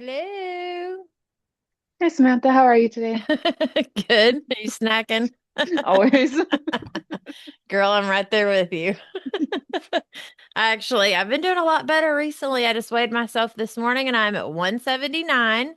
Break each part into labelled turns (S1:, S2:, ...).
S1: Hello.
S2: Hey Samantha, how are you today?
S1: Good. Are you snacking?
S2: Always.
S1: Girl, I'm right there with you. I've been doing a lot better recently. I just weighed myself this morning and I'm at 179.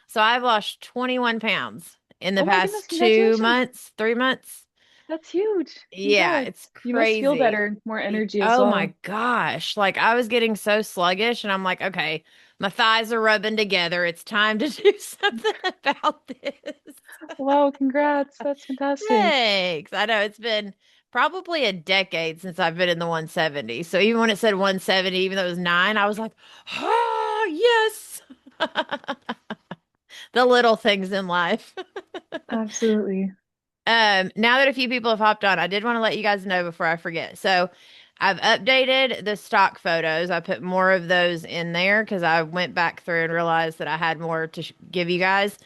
S1: So I've lost 21 pounds in the
S2: Oh my goodness,
S1: past two
S2: congratulations.
S1: months, 3 months.
S2: That's huge.
S1: Yeah, it's
S2: Congrats. You must feel
S1: crazy.
S2: better, more energy as
S1: Oh my
S2: well.
S1: gosh. Like I was getting so sluggish and I'm like, okay, my thighs are rubbing together. It's time to do something about this.
S2: Wow, congrats. That's fantastic.
S1: Thanks. I know it's been probably a decade since I've been in the 170. So even when it said 170, even though it was nine, I was like, oh, yes. The little things in life.
S2: Absolutely.
S1: Now that a few people have hopped on, I did want to let you guys know before I forget. So I've updated the stock photos. I put more of those in there because I went back through and realized that I had more to give you guys.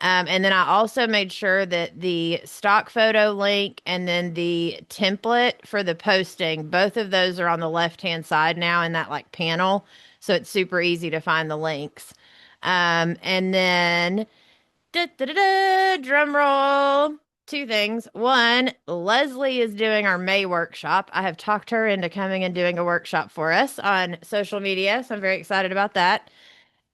S1: And then I also made sure that the stock photo link and then the template for the posting, both of those are on the left-hand side now in that like panel. So it's super easy to find the links. And then drum roll. Two things. One, Leslie is doing our May workshop. I have talked her into coming and doing a workshop for us on social media. So I'm very excited about that.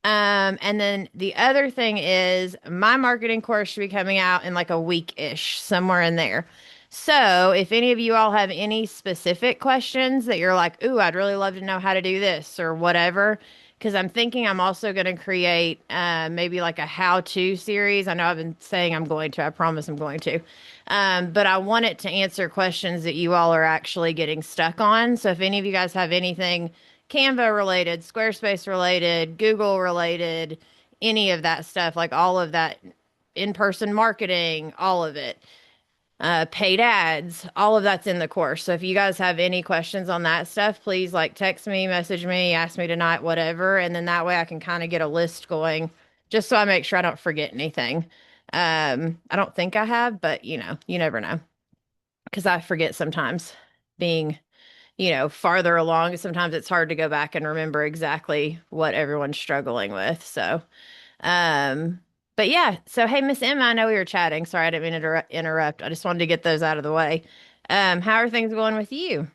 S1: And then the other thing is my marketing course should be coming out in like a week-ish, somewhere in there. So if any of you all have any specific questions that you're like, ooh, I'd really love to know how to do this or whatever, because I'm thinking I'm also going to create maybe like a how-to series. I know I've been saying I'm going to, I promise I'm going to. But I want it to answer questions that you all are actually getting stuck on. So if any of you guys have anything Canva related, Squarespace related, Google related, any of that stuff, like all of that in-person marketing, all of it, paid ads, all of that's in the course. So if you guys have any questions on that stuff, please like text me, message me, ask me tonight, whatever. And then that way I can kind of get a list going just so I make sure I don't forget anything. I don't think I have, but you never know because I forget sometimes being farther along. Sometimes it's hard to go back and remember exactly what everyone's struggling with. So, um, but yeah. So, hey, Miss Emma, I know we were chatting. Sorry, I didn't mean to interrupt. I just wanted to get those out of the way. How are things going with you?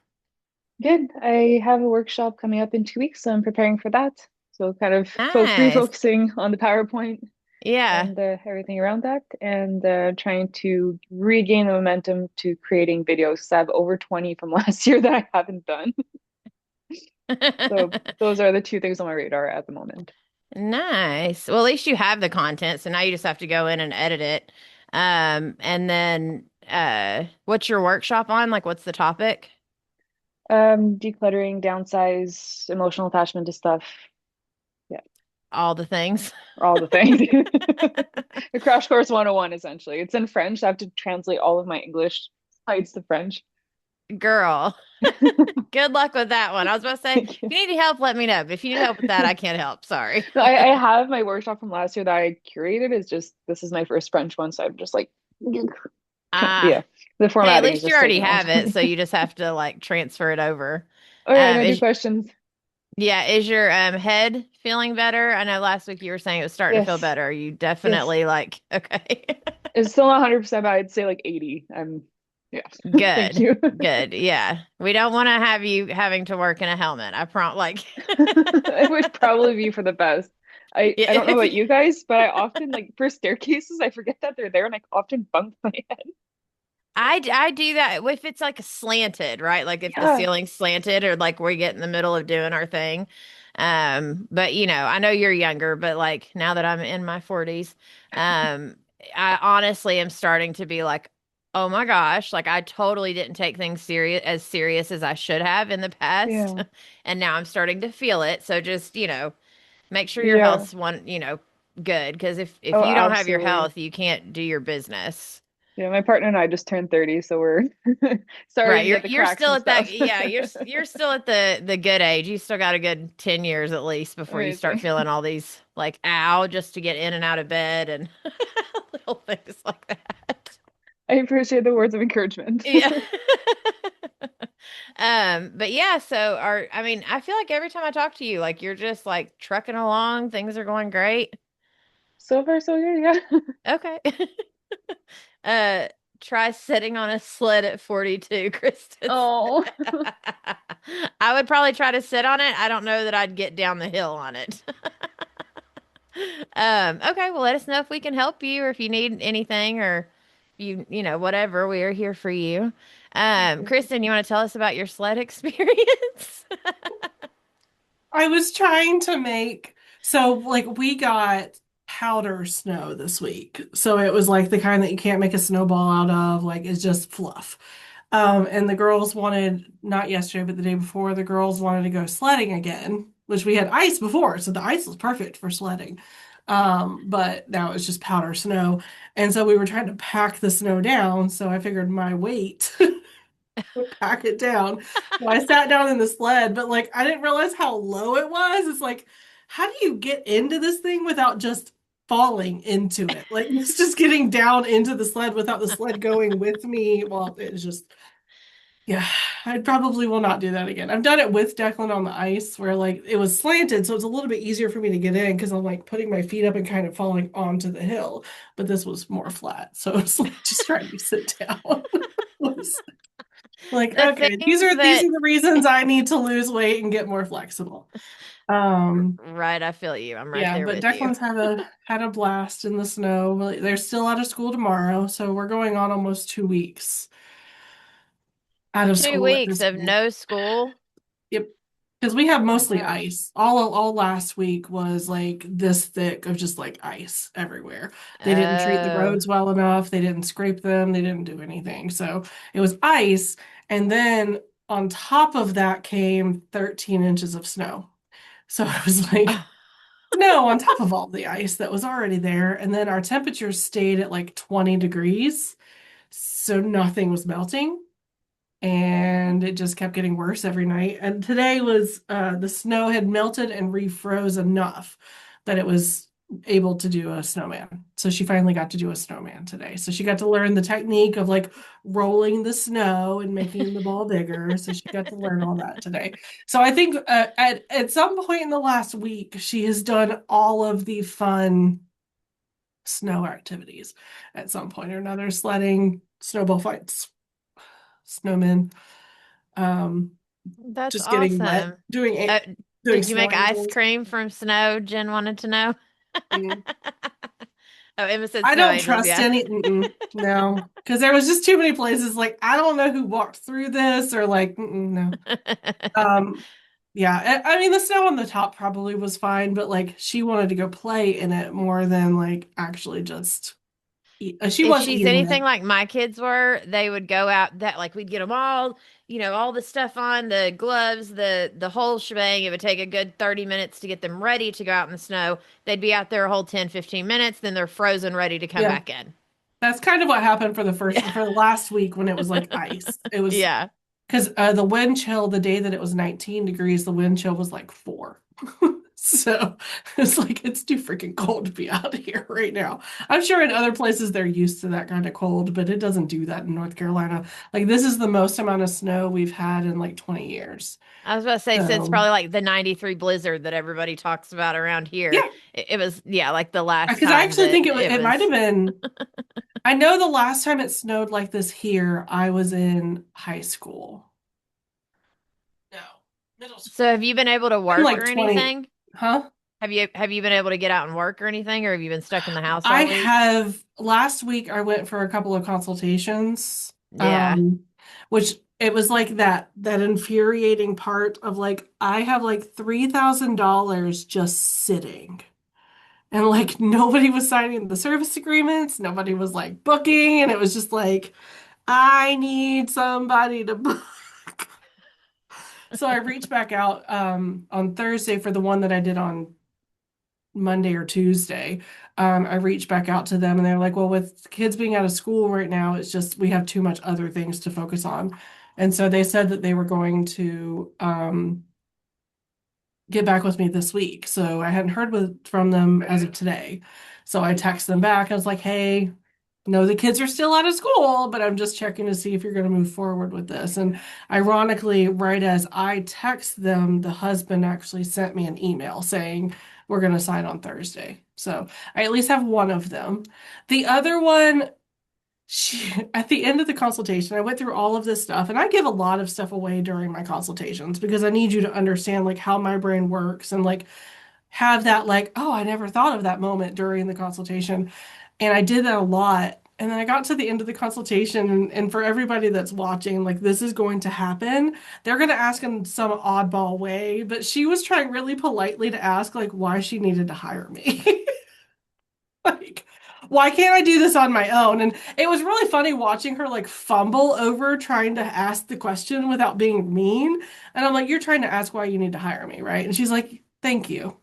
S2: Good. I have a workshop coming up in 2 weeks, so I'm preparing for that. So kind of
S1: Nice.
S2: refocusing on the PowerPoint
S1: Yeah.
S2: and everything around that, and trying to regain the momentum to creating videos. 'Cause I have over 20 from last year that I haven't done. So those are the two things on my radar at the moment.
S1: Nice. Well, at least you have the content, so now you just have to go in and edit it. And then what's your workshop on? Like what's the topic?
S2: Decluttering, downsize, emotional attachment to stuff. Yeah,
S1: All the things.
S2: all the things. The Crash Course 101, essentially. It's in French. I have to translate all of my English slides to French.
S1: Girl. Good luck with that one. I was about to say, if
S2: Thank you.
S1: you need any help, let me know. But if you need help with that, I can't help. Sorry.
S2: No, I have my workshop from last year that I curated. Is just this is my first French one, so I'm just like,
S1: Ah,
S2: yeah, the
S1: hey, at
S2: formatting is
S1: least you
S2: just
S1: already
S2: taking a long
S1: have it,
S2: time.
S1: so you just have to like transfer it over.
S2: All right, no, do
S1: Is
S2: questions.
S1: yeah, is your head feeling better? I know last week you were saying it was starting to feel
S2: Yes,
S1: better. You
S2: yes.
S1: definitely like okay.
S2: It's still not 100%, but I'd say like 80. Yeah. Thank
S1: Good.
S2: you.
S1: Good. Yeah. We don't want to have you having to work in a helmet. I prompt like
S2: It would probably be for the best.
S1: yeah,
S2: I don't know
S1: if
S2: about
S1: you
S2: you guys, but I often like for staircases, I forget that they're there and I often bump my head.
S1: I do that if it's like slanted, right? Like if the
S2: Yeah.
S1: ceiling's slanted or like we get in the middle of doing our thing. But I know you're younger, but like now that I'm in my 40s, um, I honestly am starting to be like, oh my gosh, like I totally didn't take things serious as I should have in the past.
S2: Yeah.
S1: And now I'm starting to feel it. So just, make sure your
S2: Yeah.
S1: health's good. Because if
S2: Oh,
S1: you don't have your
S2: absolutely.
S1: health, you can't do your business.
S2: Yeah, my partner and I just turned 30, so we're
S1: Right.
S2: starting to
S1: You're
S2: get the
S1: you're
S2: cracks
S1: still
S2: and
S1: at that
S2: stuff.
S1: yeah, you're still at the good age. You still got a good 10 years at least before you start
S2: Amazing.
S1: feeling all these like ow just to get in and out of bed and little things like that.
S2: I appreciate the words of encouragement.
S1: Yeah. But yeah, so I mean, I feel like every time I talk to you, like you're just like trucking along, things are going great.
S2: So far, so good, yeah.
S1: Okay. Uh, try sitting on a sled at 42, Kristen
S2: Oh,
S1: said. I would probably try to sit on it. I don't know that I'd get down the hill on it. Okay, well, let us know if we can help you or if you need anything or whatever. We are here for you. Kristen, you want to tell us about your sled experience?
S3: I was trying to make so like we got powder snow this week. So it was like the kind that you can't make a snowball out of, like it's just fluff. And the girls wanted, not yesterday, but the day before, the girls wanted to go sledding again, which we had ice before, so the ice was perfect for sledding. But now it's just powder snow. And so we were trying to pack the snow down, so I figured my weight would pack it down. So I sat down in the sled, but like I didn't realize how low it was. It's like, how do you get into this thing without just falling into it? Like it's just getting down into the sled without the sled going with me. Well, it's just, yeah, I probably will not do that again. I've done it with Declan on the ice where like it was slanted, so it's a little bit easier for me to get in because I'm like putting my feet up and kind of falling onto the hill. But this was more flat. So it's like just trying to sit down. Was like,
S1: The
S3: okay, these
S1: things
S3: are these
S1: that,
S3: are the reasons I need to lose weight and get more flexible. Um,
S1: right, I feel you. I'm right
S3: yeah,
S1: there
S3: but
S1: with you.
S3: Declan's had a blast in the snow. Well, they're still out of school tomorrow, so we're going on almost 2 weeks out of
S1: Two
S3: school at
S1: weeks
S3: this
S1: of
S3: point.
S1: no school.
S3: Yep. Because we have
S1: Oh my
S3: mostly
S1: gosh.
S3: ice. All last week was like this thick of just like ice everywhere. They didn't treat the
S1: Oh,
S3: roads well enough. They didn't scrape them. They didn't do anything. So it was ice. And then on top of that came 13 inches of snow. So it was like snow on top of all the ice that was already there. And then our temperatures stayed at like 20 degrees. So nothing was melting and it just kept getting worse every night. And today was the snow had melted and refroze enough that it was able to do a snowman. So she finally got to do a snowman today. So she got to learn the technique of like rolling the snow and making the ball bigger. So she got to learn all that today. So I think at some point in the last week, she has done all of the fun snow activities at some point or another, sledding, snowball fights, snowmen. Um,
S1: that's
S3: just getting wet,
S1: awesome.
S3: doing
S1: Uh,
S3: doing
S1: did you
S3: snow
S1: make ice
S3: angels.
S1: cream from snow? Jen wanted to know.
S3: Mm.
S1: Oh, Emma said
S3: I
S1: snow
S3: don't
S1: angels,
S3: trust
S1: yeah.
S3: any, no, because there was just too many places. Like I don't know who walked through this or like, no. Um, yeah, I mean the snow on the top probably was fine, but like she wanted to go play in it more than like actually just eat. She
S1: If
S3: was
S1: she's
S3: eating
S1: anything
S3: it.
S1: like my kids were, they would go out that like we'd get them all, all the stuff on, the gloves, the whole shebang. It would take a good 30 minutes to get them ready to go out in the snow. They'd be out there a whole 10, 15 minutes, then they're frozen, ready to come
S3: Yeah,
S1: back in.
S3: that's kind of what happened
S1: Yeah.
S3: for the last week when it was like ice. It was
S1: Yeah.
S3: because the wind chill the day that it was 19 degrees, the wind chill was like 4. So it's like it's too freaking cold to be out here right now. I'm sure in other places they're used to that kind of cold, but it doesn't do that in North Carolina. Like this is the most amount of snow we've had in like 20 years.
S1: I was about to say, since
S3: So
S1: probably like the 93 blizzard that everybody talks about around here,
S3: yeah,
S1: it was, yeah, like the last
S3: because I
S1: time
S3: actually
S1: that
S3: think
S1: it
S3: it might have
S1: was.
S3: been. I know the last time it snowed like this here, I was in high school. No, middle
S1: So
S3: school.
S1: have you been able to
S3: I'm
S1: work or
S3: like 20,
S1: anything?
S3: huh?
S1: Have you been able to get out and work or anything, or have you been stuck in the house
S3: I
S1: all week?
S3: have last week I went for a couple of consultations,
S1: Yeah.
S3: which it was like that infuriating part of like I have like $3,000 just sitting. And like nobody was signing the service agreements, nobody was like booking, and it was just like, I need somebody to book. So I reached back out on Thursday for the one that I did on Monday or Tuesday. I reached back out to them and they're like, well, with kids being out of school right now, it's just we have too much other things to focus on. And so they said that they were going to get back with me this week. So I hadn't heard from them as of today. So I texted them back. I was like, hey, no, the kids are still out of school, but I'm just checking to see if you're going to move forward with this. And ironically, right as I text them, the husband actually sent me an email saying we're going to sign on Thursday. So I at least have one of them. The other one, at the end of the consultation, I went through all of this stuff, and I give a lot of stuff away during my consultations because I need you to understand like how my brain works and like have that like, oh, I never thought of that moment during the consultation. And I did that a lot. And then I got to the end of the consultation, and for everybody that's watching, like this is going to happen. They're going to ask in some oddball way, but she was trying really politely to ask like why she needed to hire me. Like, why can't I do this on my own? And it was really funny watching her like fumble over trying to ask the question without being mean. And I'm like, you're trying to ask why you need to hire me, right? And she's like, thank you.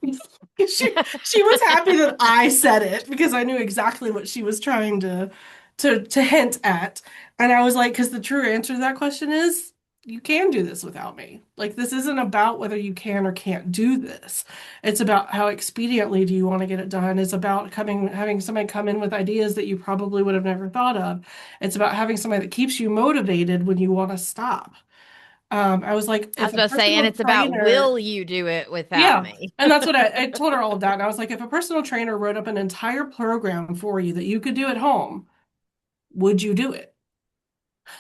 S3: She was happy that I said it because I knew exactly what she was trying to hint at. And I was like, because the true answer to that question is you can do this without me. Like this isn't about whether you can or can't do this. It's about how expediently do you want to get it done. It's about having somebody come in with ideas that you probably would have never thought of. It's about having somebody that keeps you motivated when you want to stop. I was like,
S1: I
S3: if
S1: was
S3: a
S1: about to say, and
S3: personal
S1: it's about
S3: trainer,
S1: will you do it without
S3: yeah,
S1: me?
S3: and that's what I told her all of that. And I was like, if a personal trainer wrote up an entire program for you that you could do at home, would you do it?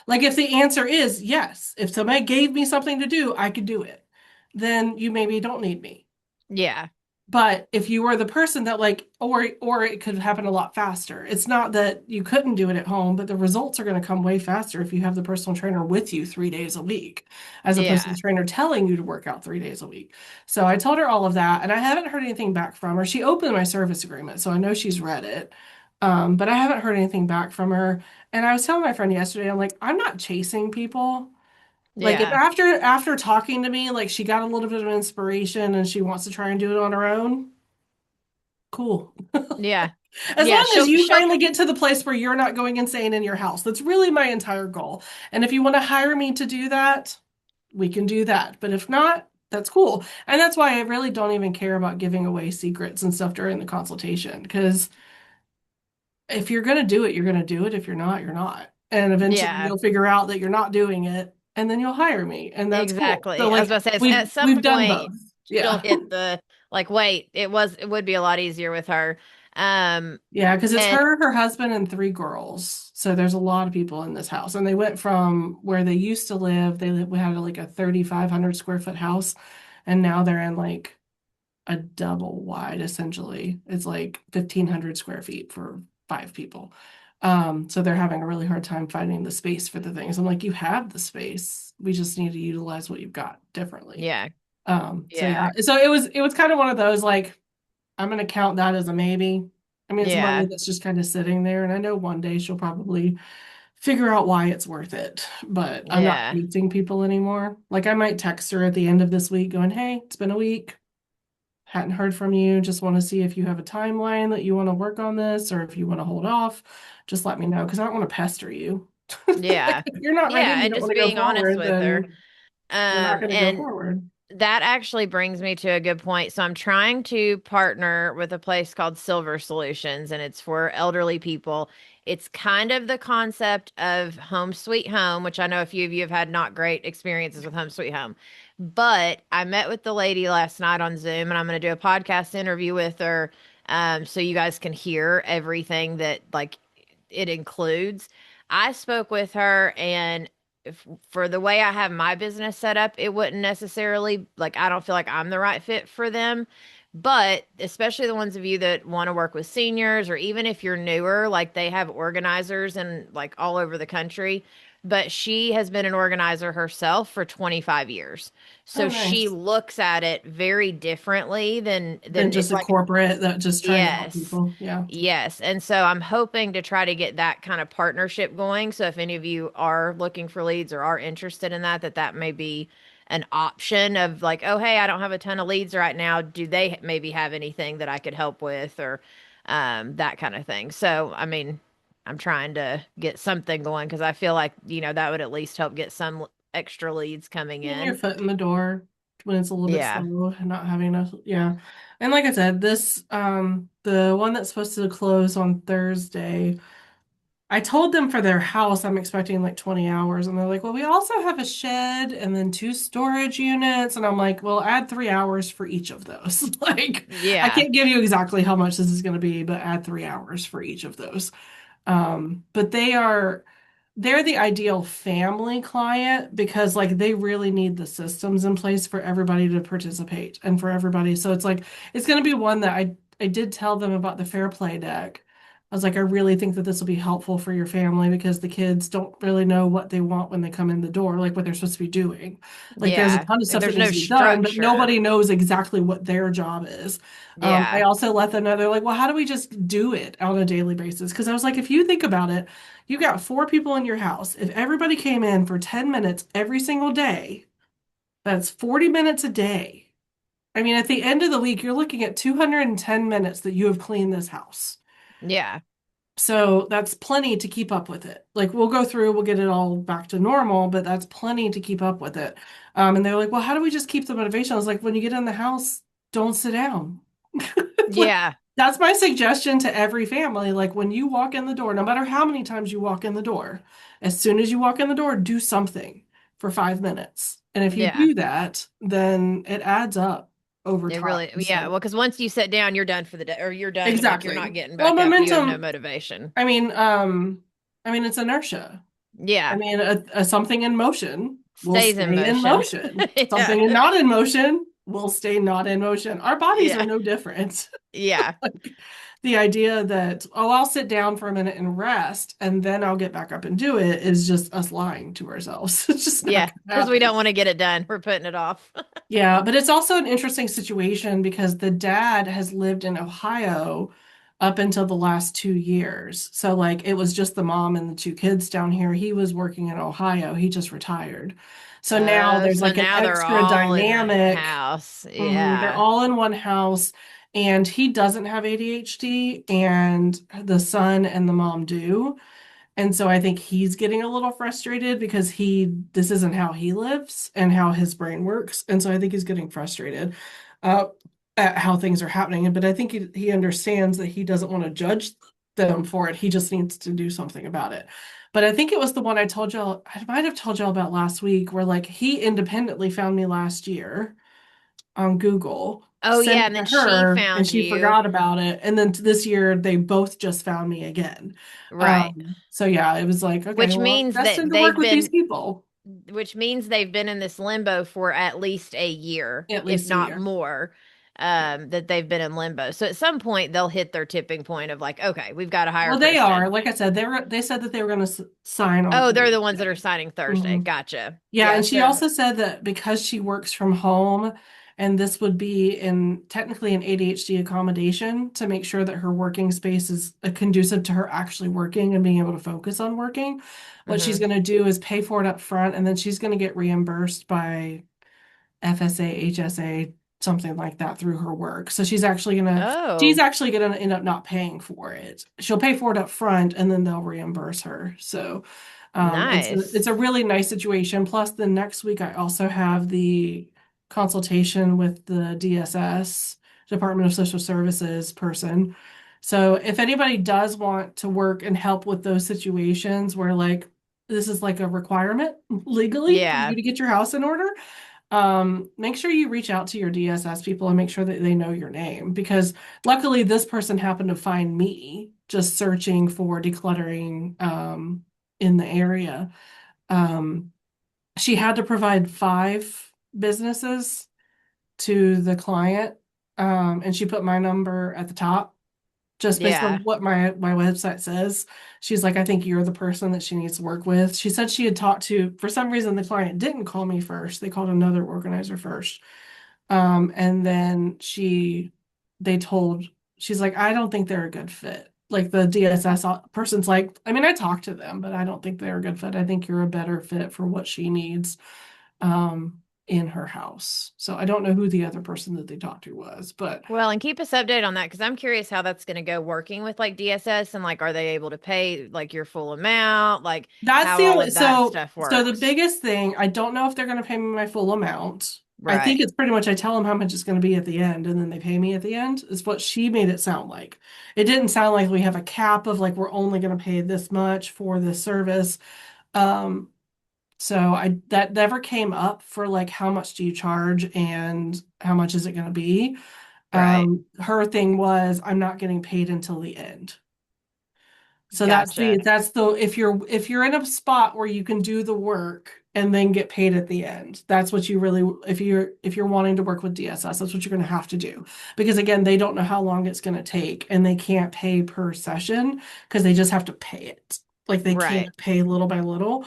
S3: Like, if the answer is yes, if somebody gave me something to do, I could do it, then you maybe don't need me.
S1: Yeah.
S3: But if you were the person that like, or it could happen a lot faster. It's not that you couldn't do it at home, but the results are going to come way faster if you have the personal trainer with you 3 days a week, as opposed to the
S1: Yeah.
S3: trainer telling you to work out 3 days a week. So I told her all of that, and I haven't heard anything back from her. She opened my service agreement, so I know she's read it. But I haven't heard anything back from her. And I was telling my friend yesterday, I'm like, I'm not chasing people. Like if
S1: Yeah.
S3: after talking to me, like she got a little bit of inspiration and she wants to try and do it on her own, cool.
S1: Yeah.
S3: As
S1: Yeah.
S3: long as you
S1: She'll
S3: finally get to the place where you're not going insane in your house. That's really my entire goal. And if you want to hire me to do that, we can do that. But if not, that's cool. And that's why I really don't even care about giving away secrets and stuff during the consultation. Because if you're going to do it, you're going to do it. If you're not, you're not. And eventually
S1: Yeah.
S3: you'll figure out that you're not doing it and then you'll hire me. And that's cool. So
S1: Exactly. I was
S3: like
S1: about to say,
S3: we've
S1: at some
S3: we've done
S1: point,
S3: both.
S1: she'll
S3: Yeah.
S1: hit the like, wait, it would be a lot easier with her. Um,
S3: Yeah, because it's
S1: and
S3: her, her husband, and three girls. So there's a lot of people in this house. And they went from where they used to live, we had like a 3,500 square foot house, and now they're in like a double wide, essentially. It's like 1,500 square feet for five people. So they're having a really hard time finding the space for the things. I'm like, you have the space. We just need to utilize what you've got differently.
S1: yeah,
S3: So yeah,
S1: yeah,
S3: so it was kind of one of those like I'm gonna count that as a maybe. I mean, it's money
S1: yeah,
S3: that's just kind of sitting there, and I know one day she'll probably figure out why it's worth it, but I'm not
S1: yeah,
S3: chasing people anymore. Like I might text her at the end of this week going, "Hey, it's been a week. Hadn't heard from you. Just want to see if you have a timeline that you want to work on this or if you want to hold off. Just let me know because I don't want to pester you. Like,
S1: yeah,
S3: if you're not ready and
S1: yeah,
S3: you
S1: and
S3: don't
S1: just
S3: want to go
S1: being honest
S3: forward,
S1: with her.
S3: then we're not going to go
S1: And
S3: forward."
S1: that actually brings me to a good point. So I'm trying to partner with a place called Silver Solutions, and it's for elderly people. It's kind of the concept of Home Sweet Home, which I know a few of you have had not great experiences with Home Sweet Home. But I met with the lady last night on Zoom, and I'm going to do a podcast interview with her, so you guys can hear everything that like it includes. I spoke with her, and for the way I have my business set up, it wouldn't necessarily like I don't feel like I'm the right fit for them. But especially the ones of you that want to work with seniors, or even if you're newer, like they have organizers and like all over the country. But she has been an organizer herself for 25 years.
S3: Oh,
S1: So she
S3: nice.
S1: looks at it very differently
S3: Than
S1: than
S3: just
S1: it's
S3: a
S1: like
S3: corporate that just trying to help
S1: yes.
S3: people. Yeah.
S1: Yes. And so I'm hoping to try to get that kind of partnership going. So if any of you are looking for leads or are interested in that, that may be an option of like, oh, hey, I don't have a ton of leads right now. Do they maybe have anything that I could help with or that kind of thing? So, I mean, I'm trying to get something going because I feel like, that would at least help get some extra leads coming
S3: Getting your
S1: in.
S3: foot in the door when it's a little bit
S1: Yeah.
S3: slow and not having enough. Yeah. And like I said, the one that's supposed to close on Thursday, I told them for their house, I'm expecting like 20 hours. And they're like, well, we also have a shed and then two storage units. And I'm like, well, add 3 hours for each of those. Like, I
S1: Yeah.
S3: can't give you exactly how much this is going to be, but add 3 hours for each of those. But they're the ideal family client because like they really need the systems in place for everybody to participate and for everybody. So it's like it's going to be one that I did tell them about the Fair Play deck. I was like, I really think that this will be helpful for your family because the kids don't really know what they want when they come in the door, like what they're supposed to be doing. Like there's a
S1: Yeah.
S3: ton of
S1: Like
S3: stuff that
S1: there's
S3: needs
S1: no
S3: to be done, but
S1: structure.
S3: nobody knows exactly what their job is. I
S1: Yeah.
S3: also let them know they're like, well, how do we just do it on a daily basis? Because I was like, if you think about it, you got four people in your house. If everybody came in for 10 minutes every single day, that's 40 minutes a day. I mean, at the end of the week, you're looking at 210 minutes that you have cleaned this house.
S1: Yeah.
S3: So that's plenty to keep up with it. Like we'll go through, we'll get it all back to normal, but that's plenty to keep up with it. And they're like, well, how do we just keep the motivation? I was like, when you get in the house, don't sit down. Like
S1: Yeah.
S3: that's my suggestion to every family. Like when you walk in the door, no matter how many times you walk in the door, as soon as you walk in the door, do something for 5 minutes. And if you
S1: Yeah.
S3: do that, then it adds up over
S1: It
S3: time.
S1: really, yeah.
S3: So
S1: Well, because once you sit down, you're done for the day, or you're done. Like you're not
S3: exactly.
S1: getting
S3: Well,
S1: back up. You have no
S3: momentum,
S1: motivation.
S3: it's inertia. I
S1: Yeah.
S3: mean, something in motion will
S1: Stays in
S3: stay in
S1: motion.
S3: motion.
S1: Yeah.
S3: Something not in motion will stay not in motion. Our bodies are
S1: Yeah.
S3: no different.
S1: Yeah.
S3: Like the idea that, oh, I'll sit down for a minute and rest and then I'll get back up and do it is just us lying to ourselves. It's just not going
S1: Yeah.
S3: to
S1: Because we
S3: happen.
S1: don't want to get it done. We're putting it off.
S3: Yeah, but it's also an interesting situation because the dad has lived in Ohio up until the last 2 years. So, like, it was just the mom and the two kids down here. He was working in Ohio. He just retired. So now
S1: Oh,
S3: there's
S1: so
S3: like an
S1: now they're
S3: extra
S1: all in the
S3: dynamic.
S1: house.
S3: They're
S1: Yeah.
S3: all in one house, and he doesn't have ADHD, and the son and the mom do. And so I think he's getting a little frustrated because this isn't how he lives and how his brain works. And so I think he's getting frustrated uh, at how things are happening. But I think he understands that he doesn't want to judge them for it. He just needs to do something about it. But I think it was the one I might have told y'all about last week, where like he independently found me last year on Google,
S1: Oh,
S3: sent
S1: yeah.
S3: it
S1: And
S3: to
S1: then she
S3: her, and
S1: found
S3: she
S1: you.
S3: forgot about it. And then this year, they both just found me again.
S1: Right.
S3: So yeah, it was like, okay,
S1: Which
S3: well, I'm
S1: means that
S3: destined to work with these people
S1: they've been in this limbo for at least a year,
S3: at
S1: if
S3: least a
S1: not
S3: year.
S1: more,
S3: Yeah.
S1: that they've been in limbo. So at some point they'll hit their tipping point of like, okay, we've got to hire
S3: Well, they are.
S1: Kristen.
S3: Like I said, they said that they were going to sign on
S1: Oh, they're the ones that are
S3: Thursday.
S1: signing Thursday.
S3: Mhm.
S1: Gotcha.
S3: Yeah,
S1: Yeah.
S3: and she
S1: So,
S3: also said that because she works from home, and this would be in technically an ADHD accommodation to make sure that her working space is conducive to her actually working and being able to focus on working. What she's
S1: hmm
S3: going to do is pay for it up front, and then she's going to get reimbursed by FSA, HSA, something like that through her work. So she's
S1: Oh,
S3: actually gonna end up not paying for it. She'll pay for it up front and then they'll reimburse her. So it's
S1: nice.
S3: a really nice situation. Plus, the next week I also have the consultation with the DSS, Department of Social Services person. So if anybody does want to work and help with those situations where like this is like a requirement legally for you
S1: Yeah.
S3: to get your house in order, make sure you reach out to your DSS people and make sure that they know your name because luckily this person happened to find me just searching for decluttering in the area. Um, she had to provide 5 businesses to the client, and she put my number at the top just based on
S1: Yeah.
S3: what my website says. She's like, I think you're the person that she needs to work with. She said she had talked to, for some reason, the client didn't call me first. They called another organizer first. And then they told, she's like, I don't think they're a good fit. Like the DSS person's like, I mean, I talked to them, but I don't think they're a good fit. I think you're a better fit for what she needs in her house. So I don't know who the other person that they talked to was, but
S1: Well, and keep us updated on that because I'm curious how that's going to go working with like DSS and like, are they able to pay like your full amount? Like
S3: that's
S1: how
S3: the
S1: all
S3: only
S1: of that
S3: so
S1: stuff
S3: so the
S1: works.
S3: biggest thing, I don't know if they're going to pay me my full amount. I think
S1: Right.
S3: it's pretty much I tell them how much it's going to be at the end and then they pay me at the end, is what she made it sound like. It didn't sound like we have a cap of like we're only going to pay this much for this service. Um, so I that never came up for like how much do you charge and how much is it going to be.
S1: Right.
S3: Her thing was I'm not getting paid until the end. So
S1: Gotcha.
S3: that's the if you're in a spot where you can do the work and then get paid at the end, that's what you really if you're wanting to work with DSS, that's what you're going to have to do. Because again, they don't know how long it's going to take and they can't pay per session because they just have to pay it. Like they
S1: Right.
S3: can't pay little by little.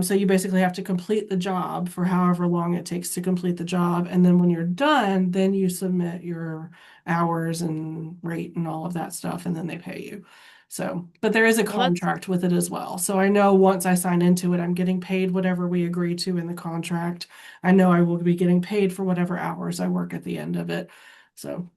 S3: So you basically have to complete the job for however long it takes to complete the job. And then when you're done, then you submit your hours and rate and all of that stuff, and then they pay you. So, but there is a
S1: Well, that's
S3: contract with it as well. So I know once I sign into it, I'm getting paid whatever we agree to in the contract. I know I will be getting paid for whatever hours I work at the end of it. So,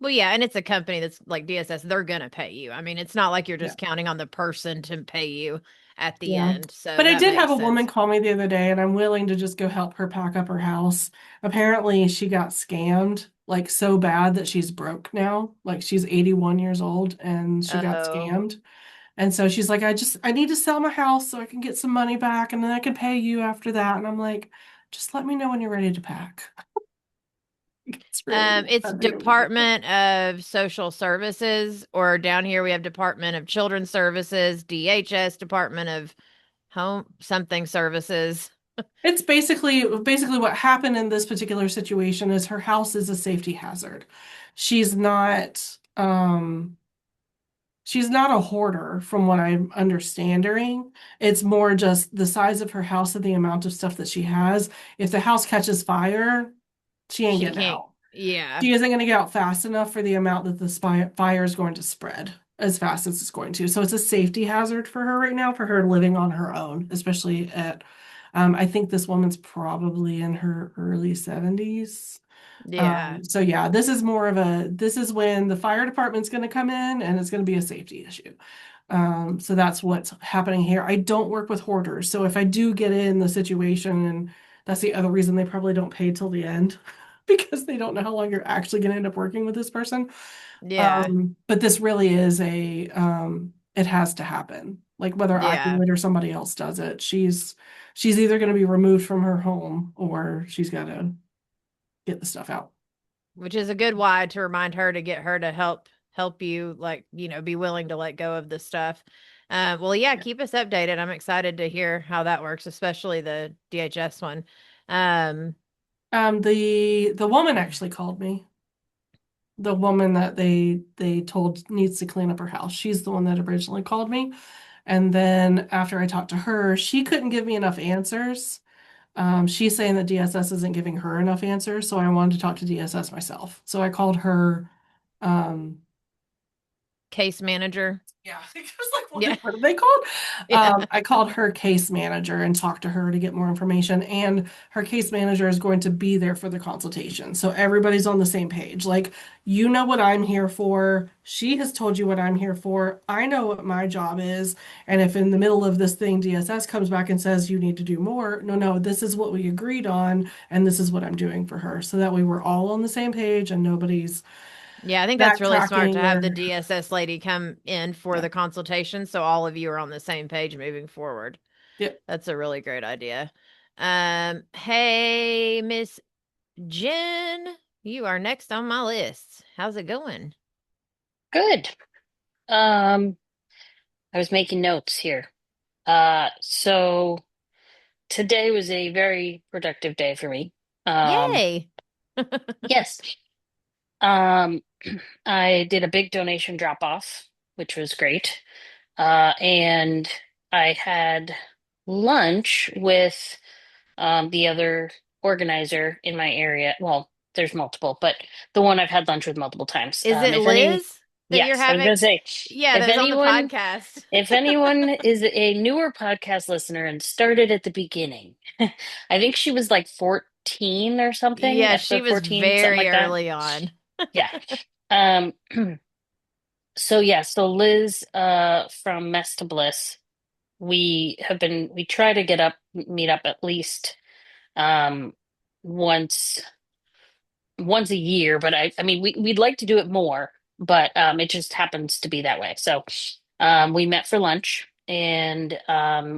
S1: well, yeah, and it's a company that's like DSS, they're gonna pay you. I mean, it's not like you're
S3: yeah.
S1: just counting on the person to pay you at the
S3: Yeah.
S1: end. So
S3: But I
S1: that
S3: did have
S1: makes
S3: a woman
S1: sense.
S3: call me the other day, and I'm willing to just go help her pack up her house. Apparently, she got scammed like so bad that she's broke now. Like she's 81 years old and she got
S1: Oh.
S3: scammed. And so she's like, I need to sell my house so I can get some money back and then I can pay you after that. And I'm like, just let me know when you're ready to pack. It's really
S1: It's
S3: depending on you.
S1: Department of Social Services, or down here we have Department of Children's Services, DHS, Department of Home something services.
S3: It's basically what happened in this particular situation is her house is a safety hazard. She's not she's not a hoarder from what I'm understanding. It's more just the size of her house and the amount of stuff that she has. If the house catches fire, she ain't
S1: She
S3: getting
S1: can't,
S3: out.
S1: yeah,
S3: She isn't going to get out fast enough for the amount that the fire is going to spread as fast as it's going to. So it's a safety hazard for her right now, for her living on her own, especially at, I think this woman's probably in her early 70s.
S1: yeah,
S3: So yeah, this is when the fire department's going to come in and it's going to be a safety issue. So that's what's happening here. I don't work with hoarders. So if I do get in the situation, and that's the other reason they probably don't pay till the end because they don't know how long you're actually going to end up working with this person.
S1: yeah,
S3: But this really is it has to happen. Like whether I do
S1: yeah,
S3: it or somebody else does it, she's either going to be removed from her home or she's got to get the stuff out.
S1: which is a good why to remind her to get her to help you, like, be willing to let go of the stuff. Well, yeah, keep us updated. I'm excited to hear how that works, especially the DHS one. Um,
S3: The woman actually called me. The woman that they told needs to clean up her house. She's the one that originally called me. And then after I talked to her, she couldn't give me enough answers. She's saying that DSS isn't giving her enough answers, so I wanted to talk to DSS myself. So I called her. Um,
S1: Case manager.
S3: Yeah, it was like,
S1: Yeah.
S3: what are they called?
S1: Yeah.
S3: I called her case manager and talked to her to get more information. And her case manager is going to be there for the consultation. So everybody's on the same page. Like, you know what I'm here for. She has told you what I'm here for. I know what my job is. And if in the middle of this thing, DSS comes back and says you need to do more, no, this is what we agreed on. And this is what I'm doing for her. So that way we're all on the same page and nobody's
S1: Yeah, I think that's really smart to
S3: backtracking
S1: have the
S3: or,
S1: DSS lady come in for
S3: yeah.
S1: the consultation so all of you are on the same page moving forward.
S3: Yeah.
S1: That's a really great idea. Hey, Miss Jen, you are next on my list. How's it going?
S4: Good. I was making notes here. So today was a very productive day for me. Um,
S1: Yay.
S4: yes. Um, I did a big donation drop off, which was great. And I had lunch with the other organizer in my area. Well, there's multiple, but the one I've had lunch with multiple times.
S1: Is it
S4: If any,
S1: Liz that you're
S4: yes, I was
S1: having?
S4: gonna say,
S1: Yeah,
S4: if
S1: that was on the
S4: anyone
S1: podcast.
S4: If anyone is a newer podcast listener and started at the beginning, I think she was like 14 or something,
S1: Yeah, she
S4: episode
S1: was
S4: 14, something
S1: very
S4: like that.
S1: early on.
S4: Yeah. Um, so Liz from Mess to Bliss, we try to meet up at least. Um once a year, but I mean we'd like to do it more, but it just happens to be that way. So we met for lunch and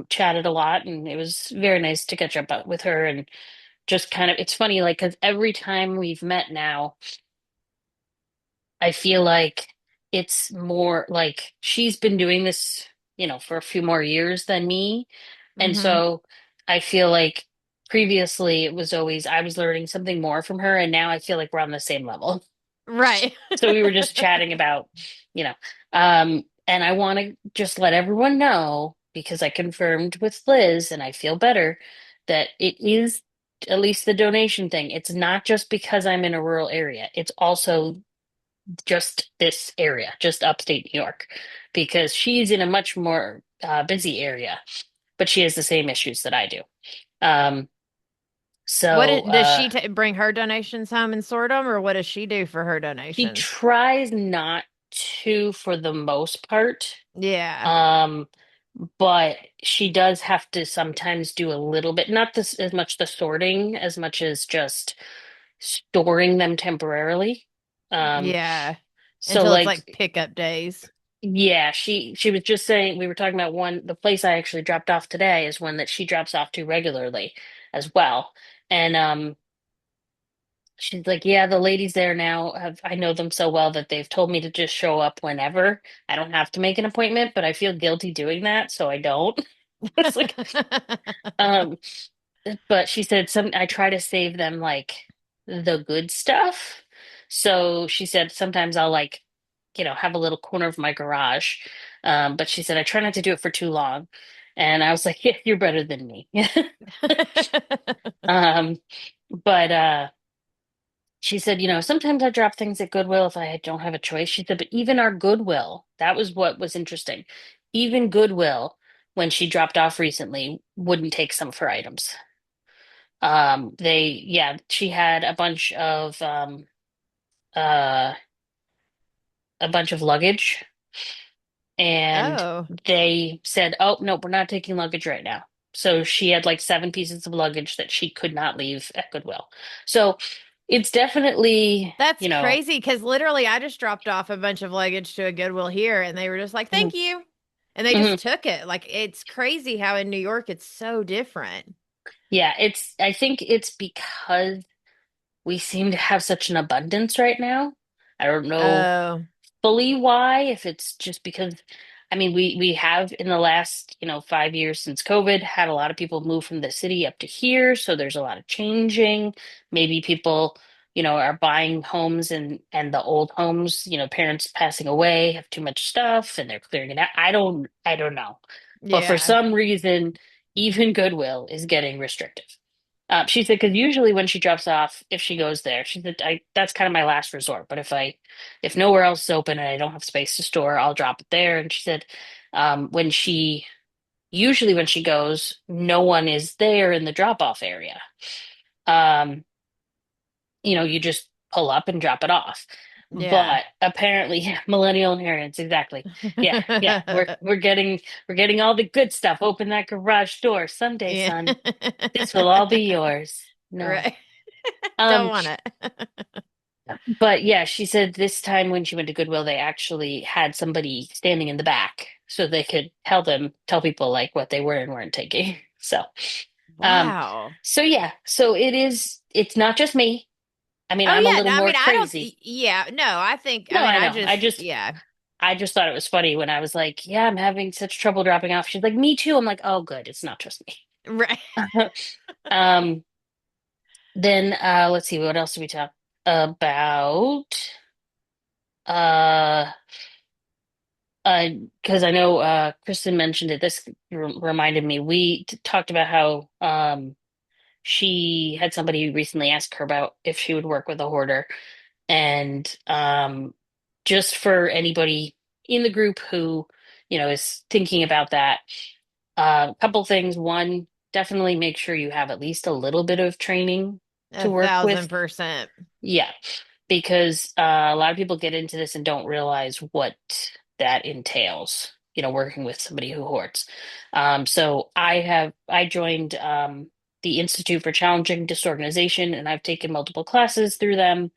S4: chatted a lot, and it was very nice to catch up with her and just kind of it's funny like because every time we've met now, I feel like it's more like she's been doing this, for a few more years than me. And
S1: Hmm.
S4: so I feel like previously it was always I was learning something more from her, and now I feel like we're on the same level.
S1: Right.
S4: So we were just chatting about, you know, and I want to just let everyone know because I confirmed with Liz and I feel better that it is at least the donation thing. It's not just because I'm in a rural area. It's also just this area, just upstate New York, because she's in a much more busy area, but she has the same issues that I do. Um, so
S1: Does she bring her donations home and sort them, or what does she do for her
S4: she
S1: donations?
S4: tries not to for the most part.
S1: Yeah.
S4: Um, but she does have to sometimes do a little bit, not this as much the sorting as much as just storing them temporarily. Um,
S1: Yeah.
S4: so
S1: Until it's like
S4: like
S1: pickup days.
S4: yeah, she was just saying we were talking about the place I actually dropped off today is one that she drops off to regularly as well. And she's like, yeah, the ladies there now have I know them so well that they've told me to just show up whenever. I don't have to make an appointment, but I feel guilty doing that, so I don't. It's like um but she said some I try to save them like the good stuff. So she said sometimes I'll like, have a little corner of my garage. But she said I try not to do it for too long. And I was like, yeah, you're better than me. Um, but she said, sometimes I drop things at Goodwill if I don't have a choice. She said, but even our Goodwill, that was what was interesting. Even Goodwill, when she dropped off recently, wouldn't take some of her items. Yeah, she had uh, a bunch of luggage, and
S1: Oh,
S4: they said, "Oh, no, we're not taking luggage right now." So she had like 7 pieces of luggage that she could not leave at Goodwill. So it's definitely,
S1: that's crazy because literally I just dropped off a bunch of luggage to a Goodwill here and they were just like,
S4: mhm,
S1: thank you. And they
S4: mhm.
S1: just took it. Like, it's crazy how in New York it's so different.
S4: Yeah, I think it's because we seem to have such an abundance right now. I don't know
S1: Oh,
S4: fully why, if it's just because, I mean, we have in the last, 5 years since COVID had a lot of people move from the city up to here, so there's a lot of changing. Maybe people, are buying homes and the old homes, parents passing away have too much stuff and they're clearing it out. I don't know. But for
S1: yeah.
S4: some reason, even Goodwill is getting restrictive. She said, because usually when she drops off, if she goes there, she said, that's kind of my last resort. But if nowhere else is open and I don't have space to store, I'll drop it there. And she said, usually when she goes, no one is there in the drop off area. Um, you just pull up and drop it off.
S1: Yeah.
S4: But apparently, yeah, millennial inheritance, exactly. Yeah, yeah, we're getting all the good stuff. Open that garage door someday,
S1: Yeah.
S4: son. This will all be yours. No.
S1: Right. Don't
S4: Um,
S1: want it.
S4: but yeah, she said this time when she went to Goodwill, they actually had somebody standing in the back so they could tell people like what they were and weren't taking. So, um,
S1: Wow.
S4: so it's not just me. I mean,
S1: Oh
S4: I'm a
S1: yeah,
S4: little
S1: no, I
S4: more
S1: mean I don't
S4: crazy.
S1: yeah, no,
S4: No, I
S1: I
S4: know.
S1: just yeah.
S4: I just thought it was funny when I was like, yeah, I'm having such trouble dropping off. She's like, me too. I'm like, oh, good. It's not just me.
S1: Right.
S4: Um, then let's see, what else did we talk about? Uh Uh, because I know Kristen mentioned it. This reminded me. We talked about how she had somebody recently ask her about if she would work with a hoarder, and just for anybody in the group who is thinking about that, a couple things. One, definitely make sure you have at least a little bit of training to work with.
S1: 1,000%.
S4: Yeah, because a lot of people get into this and don't realize what that entails, working with somebody who hoards. So I joined. the Institute for Challenging Disorganization, and I've taken multiple classes through them.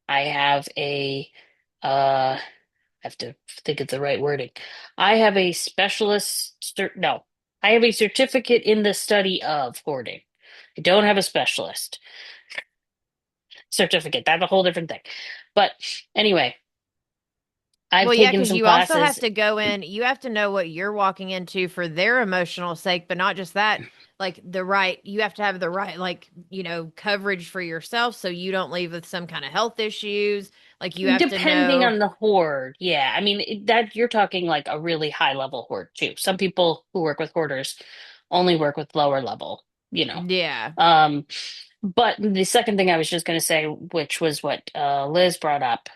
S4: I have I have to think of the right wording. I have a no, I have a certificate in the study of hoarding. I don't have a specialist certificate. That's a whole different thing. But anyway, I've
S1: Well, yeah,
S4: taken
S1: because
S4: some
S1: you also have
S4: classes.
S1: to go in, you have to know what you're walking into for their emotional sake, but not just that, like you have to have the right, like, coverage for yourself so you don't leave with some kind of health issues. Like, you have to
S4: Depending
S1: know,
S4: on the hoard, yeah. I mean, that you're talking like a really high level hoard too. Some people who work with hoarders only work with lower level, you know.
S1: yeah,
S4: Um, but the second thing I was just going to say, which was what Liz brought up,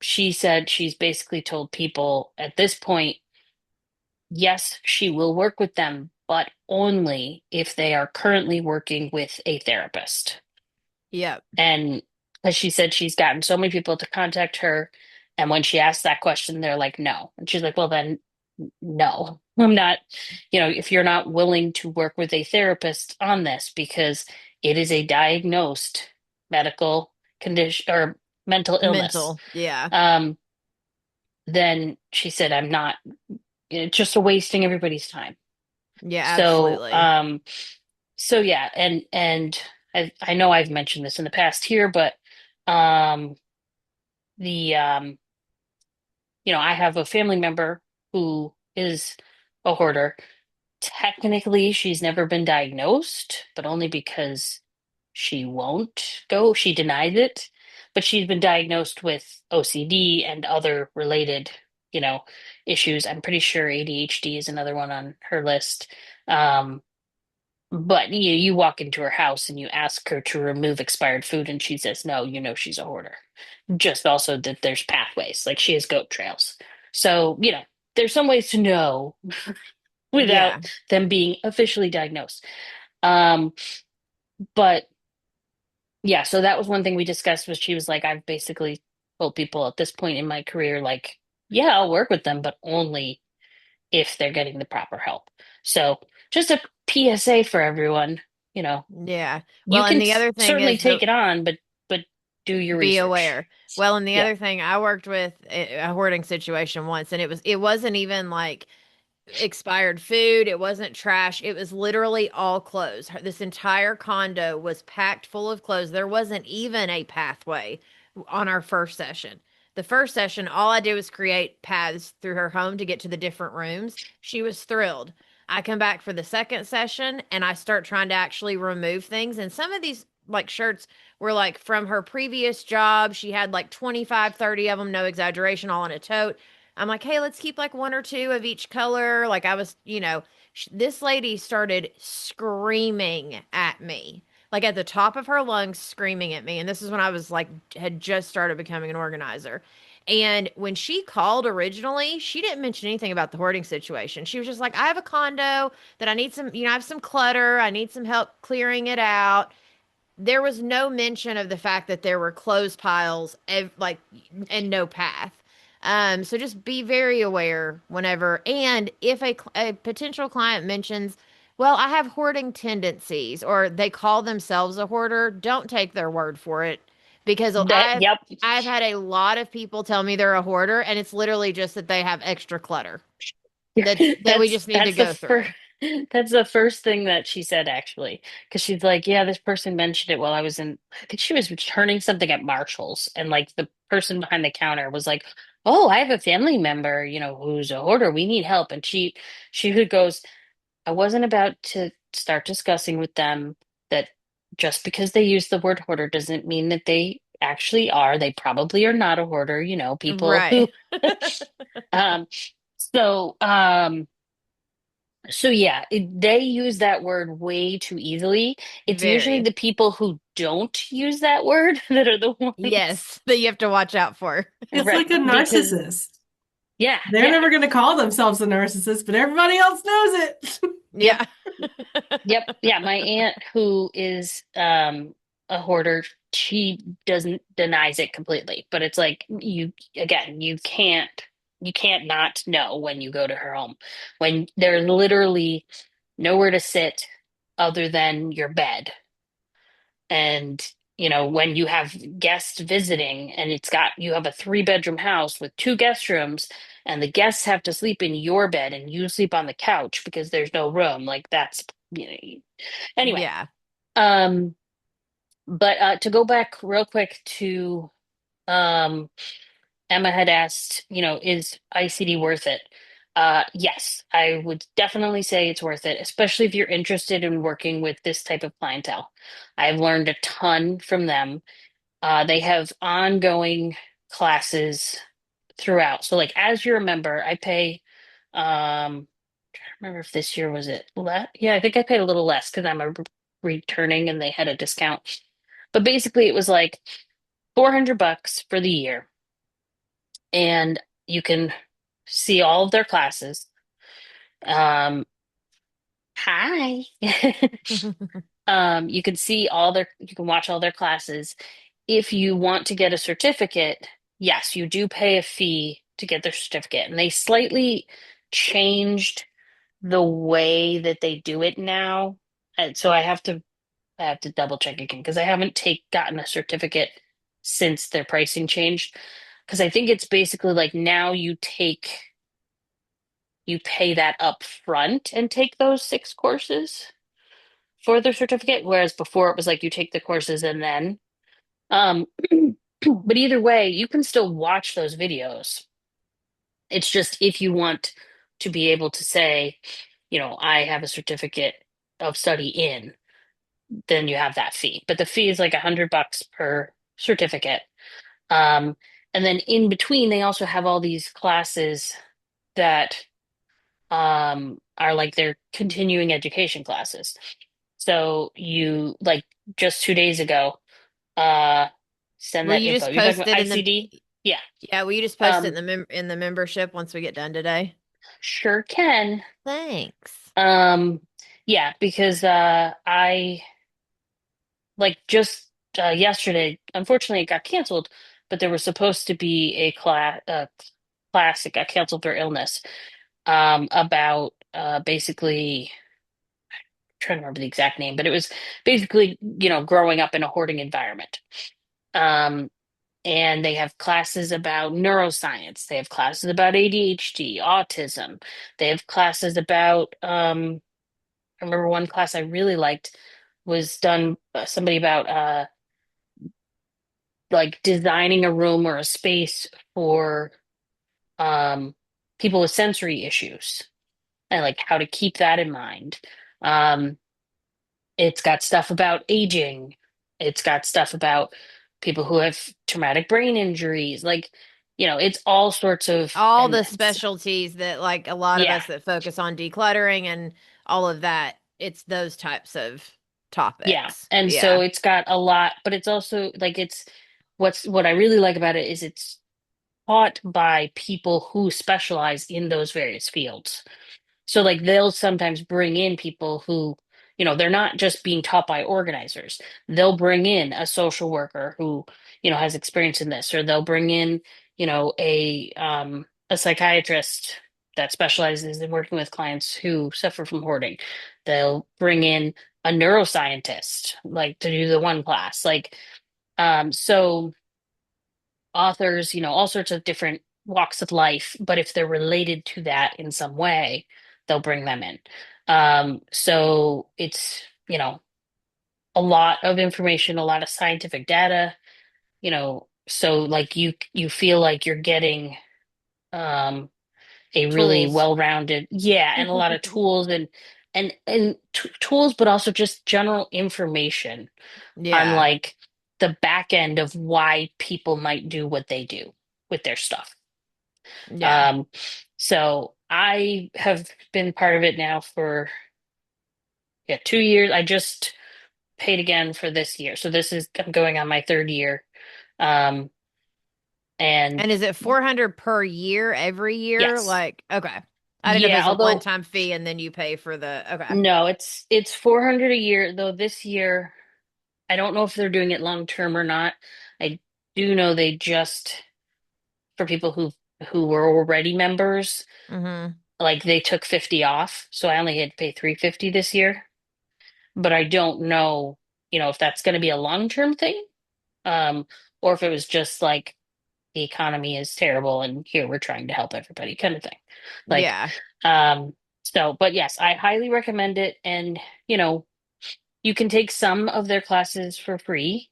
S4: she said she's basically told people at this point, yes, she will work with them, but only if they are currently working with a therapist.
S1: yep,
S4: And as she said, she's gotten so many people to contact her. And when she asked that question, they're like, no. And she's like, well, then no, I'm not, if you're not willing to work with a therapist on this because it is a diagnosed medical condition or mental illness,
S1: mental, yeah,
S4: um, then she said, I'm not, it's just a wasting everybody's time.
S1: yeah,
S4: So,
S1: absolutely.
S4: so yeah, and I know I've mentioned this in the past here, but um the I have a family member who is a hoarder. Technically, she's never been diagnosed, but only because she won't go. She denied it, but she's been diagnosed with OCD and other related, you know, issues. I'm pretty sure ADHD is another one on her list. Um, but you walk into her house and you ask her to remove expired food, and she says no. You know she's a hoarder. Just also that there's pathways, like she has goat trails. So, there's some ways to know without
S1: Yeah,
S4: them being officially diagnosed. Um, but yeah, so that was one thing we discussed was she was like, I've basically told people at this point in my career, like, yeah, I'll work with them, but only if they're getting the proper help. So just a PSA for everyone, you know,
S1: yeah.
S4: you
S1: Well, and
S4: can
S1: the other thing
S4: certainly
S1: is the
S4: take it on, but do your
S1: be
S4: research.
S1: aware. Well, and the
S4: Yeah.
S1: other thing, I worked with a hoarding situation once, and it wasn't even like expired food. It wasn't trash. It was literally all clothes. This entire condo was packed full of clothes. There wasn't even a pathway on our first session. The first session, all I did was create paths through her home to get to the different rooms. She was thrilled. I come back for the second session and I start trying to actually remove things. And some of these like shirts were like from her previous job. She had like 25, 30 of them, no exaggeration, all in a tote. I'm like, hey, let's keep like one or two of each color. Like I was, this lady started screaming at me, like at the top of her lungs, screaming at me. And this is when I was like, had just started becoming an organizer. And when she called originally, she didn't mention anything about the hoarding situation. She was just like, I have a condo that I need some, I have some clutter. I need some help clearing it out. There was no mention of the fact that there were clothes piles, like, and no path. So just be very aware whenever, and if a potential client mentions, well, I have hoarding tendencies, or they call themselves a hoarder, don't take their word for it, because
S4: Yep.
S1: I've had a lot of people tell me they're a hoarder, and it's literally just that they have extra clutter that we
S4: That's
S1: just need to
S4: that's the
S1: go
S4: first
S1: through.
S4: that's the first thing that she said actually, because she's like, yeah, this person mentioned it while I think she was returning something at Marshall's, and like the person behind the counter was like, oh, I have a family member, who's a hoarder. We need help, and she goes, I wasn't about to start discussing with them that just because they use the word hoarder doesn't mean that they actually are. They probably are not a hoarder, people
S1: Right.
S4: who um so yeah, they use that word way too easily. It's usually
S1: Very.
S4: the people who don't use that word that are the ones,
S1: Yes, that you have to watch out for.
S3: It's
S4: right?
S3: like a
S4: Because
S3: narcissist.
S4: yeah,
S3: They're
S4: yeah,
S3: never going to call themselves a narcissist, but everybody else knows it.
S4: yep,
S1: Yeah.
S4: yep, yeah. My aunt, who is a hoarder, she doesn't denies it completely, but it's like you can't not know when you go to her home when there's literally nowhere to sit. other than your bed. And, when you have guests visiting and you have a 3-bedroom house with 2 guest rooms and the guests have to sleep in your bed and you sleep on the couch because there's no room, like that's, anyway.
S1: Yeah.
S4: Um, but to go back real quick to, um, Emma had asked, is ICD worth it? Yes, I would definitely say it's worth it, especially if you're interested in working with this type of clientele. I've learned a ton from them. They have ongoing classes throughout. So, like, as you're a member, I pay, I remember if this year was it less. Yeah, I think I paid a little less because I'm a returning and they had a discount. But basically, it was like $400 for the year, and you can see all of their classes. Um, Hi. You can you can watch all their classes. If you want to get a certificate, yes, you do pay a fee to get their certificate. And they slightly changed the way that they do it now. And so I have to double check again because I haven't take gotten a certificate since their pricing changed. Because I think it's basically like now you pay that up front and take those 6 courses for their certificate, whereas before it was like you take the courses and then um but either way, you can still watch those videos. It's just if you want to be able to say, I have a certificate of study in, then you have that fee. But the fee is like $100 per certificate. Um, and then in between, they also have all these classes that are like their continuing education classes. So you like just 2 days ago, uh, send
S1: Will
S4: that
S1: you
S4: info.
S1: just
S4: You're talking
S1: post
S4: about
S1: it in the
S4: ICD? Yeah.
S1: Yeah, will you just post it
S4: Um,
S1: in the membership once we get done today?
S4: sure can.
S1: Thanks.
S4: Um, yeah, because I like just yesterday, unfortunately it got canceled, but there was supposed to be a class that got canceled for illness, about basically trying to remember the exact name, but it was basically, growing up in a hoarding environment. Um, and they have classes about neuroscience. They have classes about ADHD, autism. They have classes about, I remember one class I really liked was done somebody about like designing a room or a space for um people with sensory issues and like how to keep that in mind. Um, It's got stuff about aging. It's got stuff about people who have traumatic brain injuries. Like, it's all sorts of,
S1: All
S4: and
S1: the specialties that like a lot of
S4: yeah,
S1: us that focus on decluttering and all of that, it's those types of
S4: yeah.
S1: topics.
S4: And so
S1: Yeah.
S4: it's got a lot, but it's also like what I really like about it is it's taught by people who specialize in those various fields. So like they'll sometimes bring in people who, they're not just being taught by organizers. They'll bring in a social worker who, has experience in this, or they'll bring in, a psychiatrist that specializes in working with clients who suffer from hoarding. They'll bring in a neuroscientist, like to do the one class. Like, so authors, all sorts of different walks of life, but if they're related to that in some way, they'll bring them in. So it's, a lot of information, a lot of scientific data, so like you feel like you're getting um a really
S1: Tools.
S4: well-rounded, yeah, and a lot of tools and tools, but also just general information on
S1: Yeah.
S4: like the back end of why people might do what they do with their stuff.
S1: Yeah.
S4: Um, so I have been part of it now for, yeah, 2 years. I just paid again for this year. So I'm going on my third year. Um, and
S1: And is it 400 per year every year?
S4: yes,
S1: Like, okay. I didn't know if it
S4: yeah,
S1: was a
S4: although
S1: one-time fee and then you pay for the okay.
S4: no, it's 400 a year, though this year I don't know if they're doing it long term or not. I do know they just for people who were already members,
S1: Mm-hmm.
S4: like they took 50 off, so I only had to pay 350 this year. but I don't know, if that's going to be a long-term thing, um, or if it was just like the economy is terrible and here we're trying to help everybody kind of thing. Like,
S1: Yeah.
S4: um, but yes, I highly recommend it. And, you know, you can take some of their classes for free,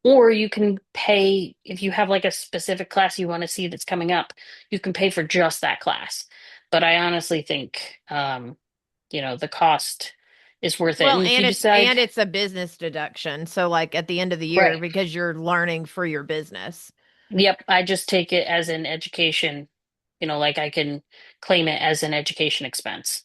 S4: or you can pay if you have like a specific class you want to see that's coming up, you can pay for just that class. But I honestly think, the cost is worth it.
S1: Well,
S4: And if
S1: and
S4: you
S1: it's
S4: decide,
S1: and it's a business deduction. So like at the end of the year,
S4: right,
S1: because you're learning for your business.
S4: yep, I just take it as an education, like I can claim it as an education expense.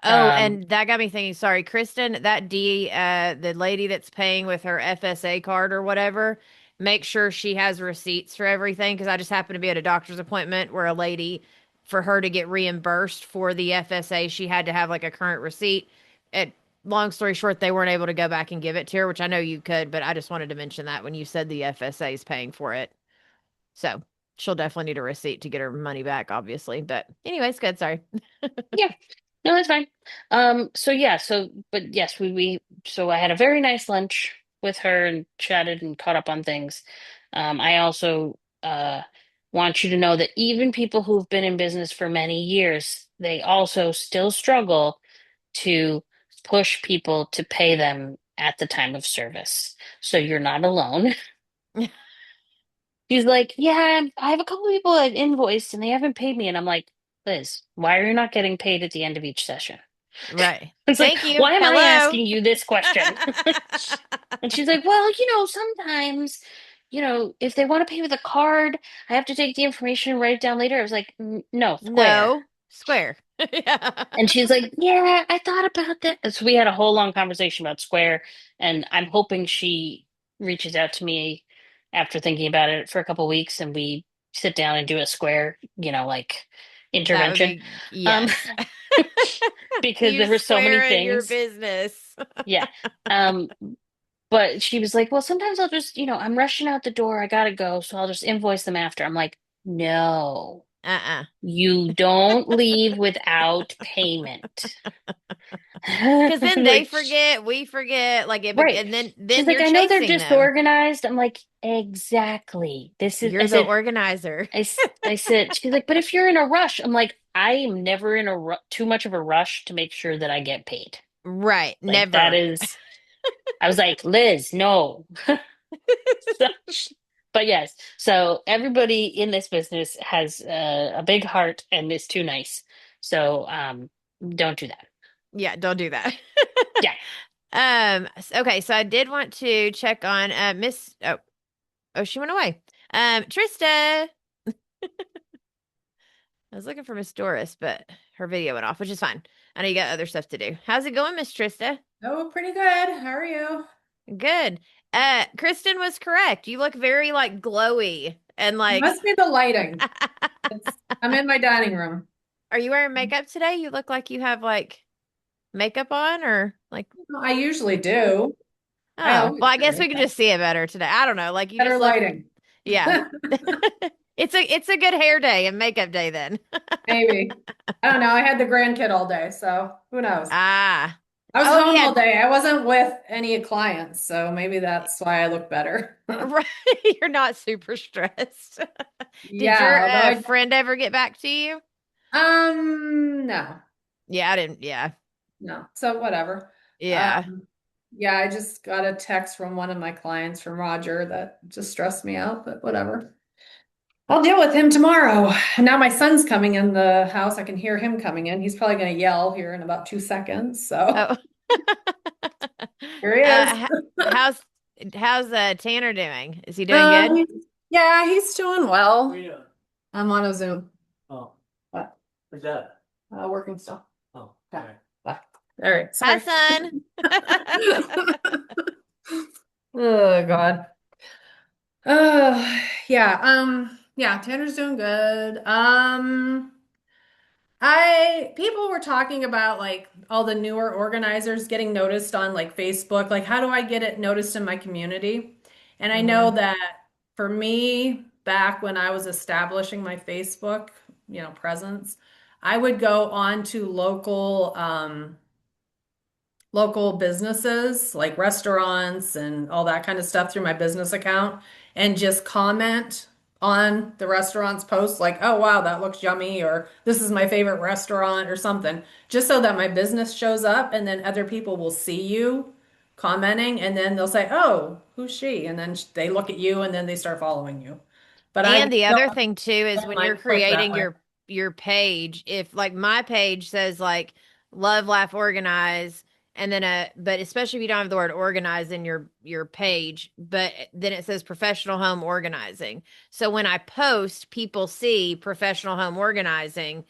S1: Oh,
S4: Um,
S1: and that got me thinking, sorry, Kristen, the lady that's paying with her FSA card or whatever, make sure she has receipts for everything. Because I just happened to be at a doctor's appointment where a lady, for her to get reimbursed for the FSA, she had to have like a current receipt. And long story short, they weren't able to go back and give it to her, which I know you could, but I just wanted to mention that when you said the FSA is paying for it. So she'll definitely need a receipt to get her money back, obviously. But anyways, good. Sorry.
S4: yeah, no, that's fine. So yeah, but yes, so I had a very nice lunch with her and chatted and caught up on things. I also want you to know that even people who've been in business for many years, they also still struggle to push people to pay them at the time of service. So you're not alone. She's like, yeah, I have a couple people I've invoiced and they haven't paid me. And I'm like, Liz, why are you not getting paid at the end of each session?
S1: Right.
S4: It's like,
S1: Thank you.
S4: why am I
S1: Hello.
S4: asking you this question? And she's like, well, sometimes, if they want to pay with a card, I have to take the information and write it down later. I was like, No, Square."
S1: No, square. Yeah.
S4: And she's like, yeah, I thought about that. And so we had a whole long conversation about Square, and I'm hoping she reaches out to me after thinking about it for a couple weeks and we sit down and do a Square, like
S1: That would
S4: intervention.
S1: be,
S4: Um,
S1: yes.
S4: because there
S1: Use
S4: were so many
S1: square in your
S4: things.
S1: business.
S4: Yeah. Um, but she was like, well, sometimes I'll just, I'm rushing out the door. I gotta go. So I'll just invoice them after. I'm like, no,
S1: Uh-uh.
S4: you don't leave without payment.
S1: Because then they
S4: Like,
S1: forget, we forget, like
S4: right.
S1: and then
S4: She's
S1: then
S4: like,
S1: you're
S4: I know they're
S1: chasing them.
S4: disorganized. I'm like, exactly. I
S1: You're the
S4: said,
S1: organizer.
S4: I said, she's like, but if you're in a rush, I'm like, I am never in a too much of a rush to make sure that I get paid.
S1: Right.
S4: Like, that
S1: Never.
S4: is, I was like, Liz, no. So, but yes, so everybody in this business has a big heart and is too nice. So, don't do that.
S1: Yeah, don't do that.
S4: Yeah.
S1: Okay, so I did want to check on Miss oh, she went away. Trista. I was looking for Miss Doris, but her video went off, which is fine. I know you got other stuff to do. How's it going, Miss Trista?
S5: Oh, pretty good. How are you?
S1: Good. Kristen was correct. You look very like glowy and like
S5: Must be the lighting. I'm in my dining room.
S1: are you wearing makeup today? You look like you have like makeup on or like
S5: I usually do. I
S1: oh,
S5: always
S1: well, I
S5: wear
S1: guess we can
S5: makeup.
S1: just see it better today. I don't know. Like you just
S5: Better
S1: look
S5: lighting.
S1: yeah. It's a good hair day and makeup day then.
S5: Maybe. I don't know. I had the grandkid all day, so who knows?
S1: Ah.
S5: I was
S1: Oh
S5: home
S1: yeah.
S5: all day. I wasn't with any clients, so maybe that's why I look better.
S1: Right. You're not super stressed. Did your
S5: Yeah, although
S1: friend ever get back to you?
S5: no,
S1: Yeah, I didn't. Yeah.
S5: no. So whatever.
S1: Yeah.
S5: Um, yeah, I just got a text from one of my clients from Roger that just stressed me out, but whatever. I'll deal with him tomorrow. Now my son's coming in the house. I can hear him coming in. He's probably going to yell here in about 2 seconds. So
S1: Oh.
S5: here he is.
S1: How's Tanner doing? Is he doing good?
S5: Yeah, he's doing well.
S6: What are you doing?
S5: I'm on a Zoom,
S6: Oh,
S5: but
S6: what's that?
S5: working still.
S6: Oh,
S5: Yeah.
S6: okay.
S5: Bye. All right.
S1: Hi,
S5: Sorry.
S1: son.
S5: Oh God. Oh yeah. Yeah, Tanner's doing good. I people were talking about like all the newer organizers getting noticed on like Facebook. Like, how do I get it noticed in my community? And I know
S1: hmm
S5: that for me, back when I was establishing my Facebook, presence, I would go on to local local businesses like restaurants and all that kind of stuff through my business account and just comment on the restaurant's posts like, oh wow, that looks yummy, or this is my favorite restaurant or something, just so that my business shows up and then other people will see you commenting and then they'll say, oh, who's she? And then they look at you and then they start following you. But I
S1: And the other
S5: don't
S1: thing too is
S5: get
S1: when you're
S5: mine clicked that
S1: creating
S5: way.
S1: your page, if like my page says like love, laugh, organize, and then but especially if you don't have the word organize in your page, but then it says professional home organizing. So when I post, people see professional home organizing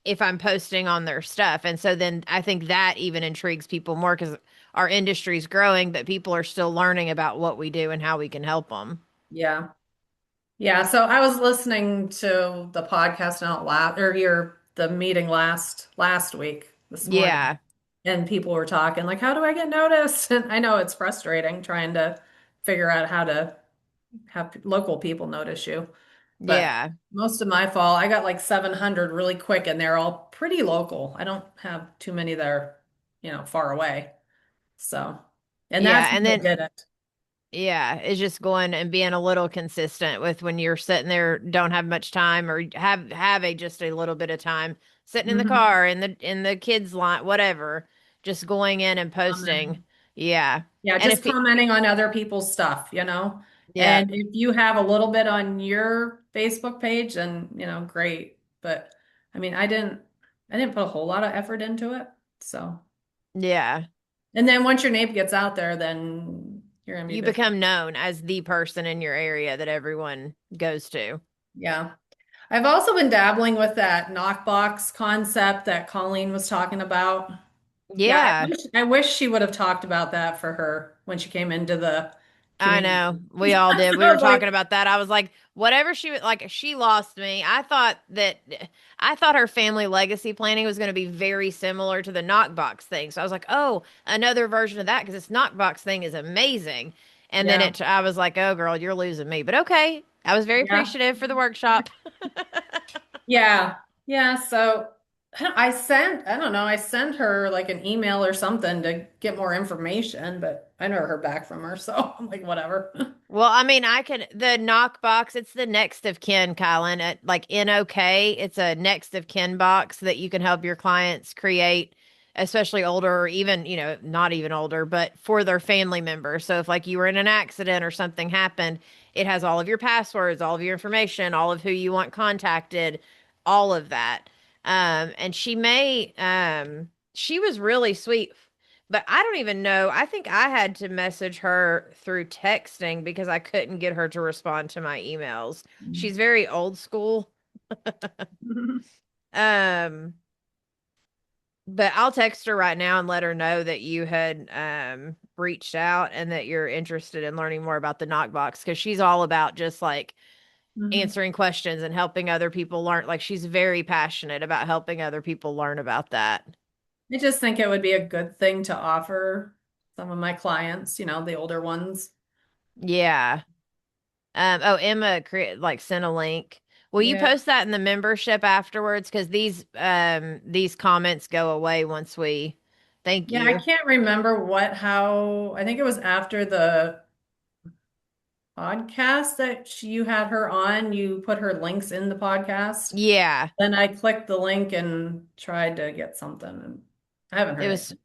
S1: if I'm posting on their stuff. And so then I think that even intrigues people more because our industry's growing, but people are still learning about what we do and how we can help them.
S5: Yeah. Yeah, so I was listening to the podcast out loud or the meeting last week this morning,
S1: Yeah.
S5: and people were talking like, how do I get noticed? And I know it's frustrating trying to figure out how to have local people notice you. But
S1: Yeah.
S5: most of my fall, I got like 700 really quick, and they're all pretty local. I don't have too many that are, far away. So, and
S1: Yeah.
S5: that's
S1: And
S5: what
S1: then
S5: did it.
S1: yeah, it's just going and being a little consistent with when you're sitting there, don't have much time or have a just a little bit of time sitting in the
S5: Mhm.
S1: car in the kids line, whatever, just going in and posting. Yeah.
S5: Yeah,
S1: And
S5: just
S1: if it,
S5: commenting on other people's stuff, you know?
S1: yeah,
S5: And if you have a little bit on your Facebook page, then, great. But I mean, I didn't put a whole lot of effort into it. So,
S1: yeah,
S5: and then once your name gets out there, then you're gonna be
S1: you
S5: busy.
S1: become known as the person in your area that everyone goes to.
S5: Yeah. I've also been dabbling with that knockbox concept that Colleen was talking about. Yeah, I
S1: Yeah.
S5: wish, I wish she would have talked about that for her when she came into the
S1: I
S5: community.
S1: know. We
S5: So
S1: all
S5: I
S1: did. We were
S5: was
S1: talking
S5: like,
S1: about that. I was like, whatever she was like, she lost me. I thought her family legacy planning was going to be very similar to the knockbox thing. So I was like, oh, another version of that because this knockbox thing is amazing. And then
S5: yeah,
S1: I was like, oh, girl, you're losing me. But okay. I was very
S5: yeah.
S1: appreciative for the workshop.
S5: Yeah. Yeah. So I don't know, I sent her like an email or something to get more information, but I never heard back from her. So I'm like, whatever.
S1: Well, I mean, the knock box, it's the next of kin, Kylan. Like NOK, it's a next of kin box that you can help your clients create, especially older or even, not even older, but for their family members. So if like you were in an accident or something happened, it has all of your passwords, all of your information, all of who you want contacted, all of that. And she was really sweet, but I don't even know. I think I had to message her through texting because I couldn't get her to respond to my emails. She's very old school. Um, but I'll text her right now and let her know that you had reached out and that you're interested in learning more about the knockbox because she's all about just like
S5: Mhm.
S1: answering questions and helping other people learn. Like she's very passionate about helping other people learn about that.
S5: I just think it would be a good thing to offer some of my clients, the older ones.
S1: Yeah. Oh, Emma like sent a link. Will you
S5: Yeah.
S1: post that in the membership afterwards? Because these comments go away once we thank
S5: Yeah, I
S1: you.
S5: can't remember how, I think it was after the podcast that you had her on, you put her links in the podcast.
S1: Yeah.
S5: Then I clicked the link and tried to get something, and I haven't
S1: It
S5: heard
S1: was
S5: anything.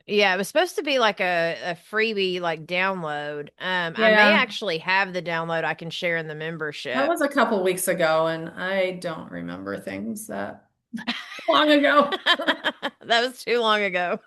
S1: yeah, it was supposed to be like a freebie like download. I may
S5: Yeah,
S1: actually have the download I can share in the
S5: that
S1: membership.
S5: was a couple weeks ago, and I don't remember things that long ago.
S1: That was too long ago.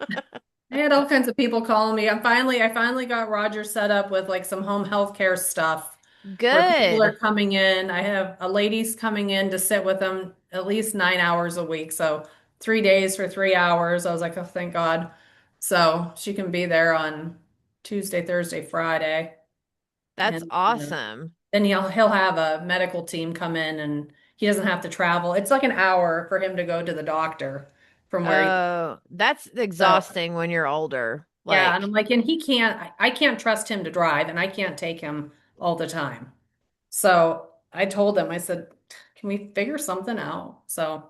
S5: I had all kinds of people calling me. I finally got Roger set up with like some home health care stuff where people are
S1: Good.
S5: coming in. I have a lady's coming in to sit with them at least 9 hours a week. So 3 days for 3 hours. I was like, oh, thank God. So she can be there on Tuesday, Thursday, Friday.
S1: That's
S5: And
S1: awesome.
S5: then he'll have a medical team come in and he doesn't have to travel. It's like an hour for him to go to the doctor from where he
S1: Oh, that's
S5: so
S1: exhausting when you're older.
S5: yeah, and I'm
S1: Like,
S5: like, and he can't, I can't trust him to drive and I can't take him all the time. So I told him, I said, can we figure something out? So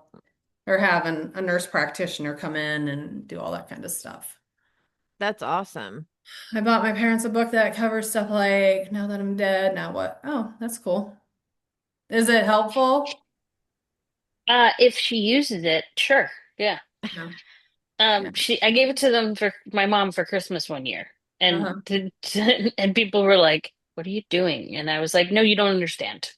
S5: they're having a nurse practitioner come in and do all that kind of stuff.
S1: That's awesome.
S5: I bought my parents a book that covers stuff like Now That I'm Dead, Now What? Oh, that's cool. Is it helpful?
S4: If she uses it, sure. Yeah.
S5: Yeah. Yeah.
S4: I gave it to them for my mom for Christmas one year,
S5: Uh-huh.
S4: and people were like, "What are you doing?" And I was like, "No, you don't understand.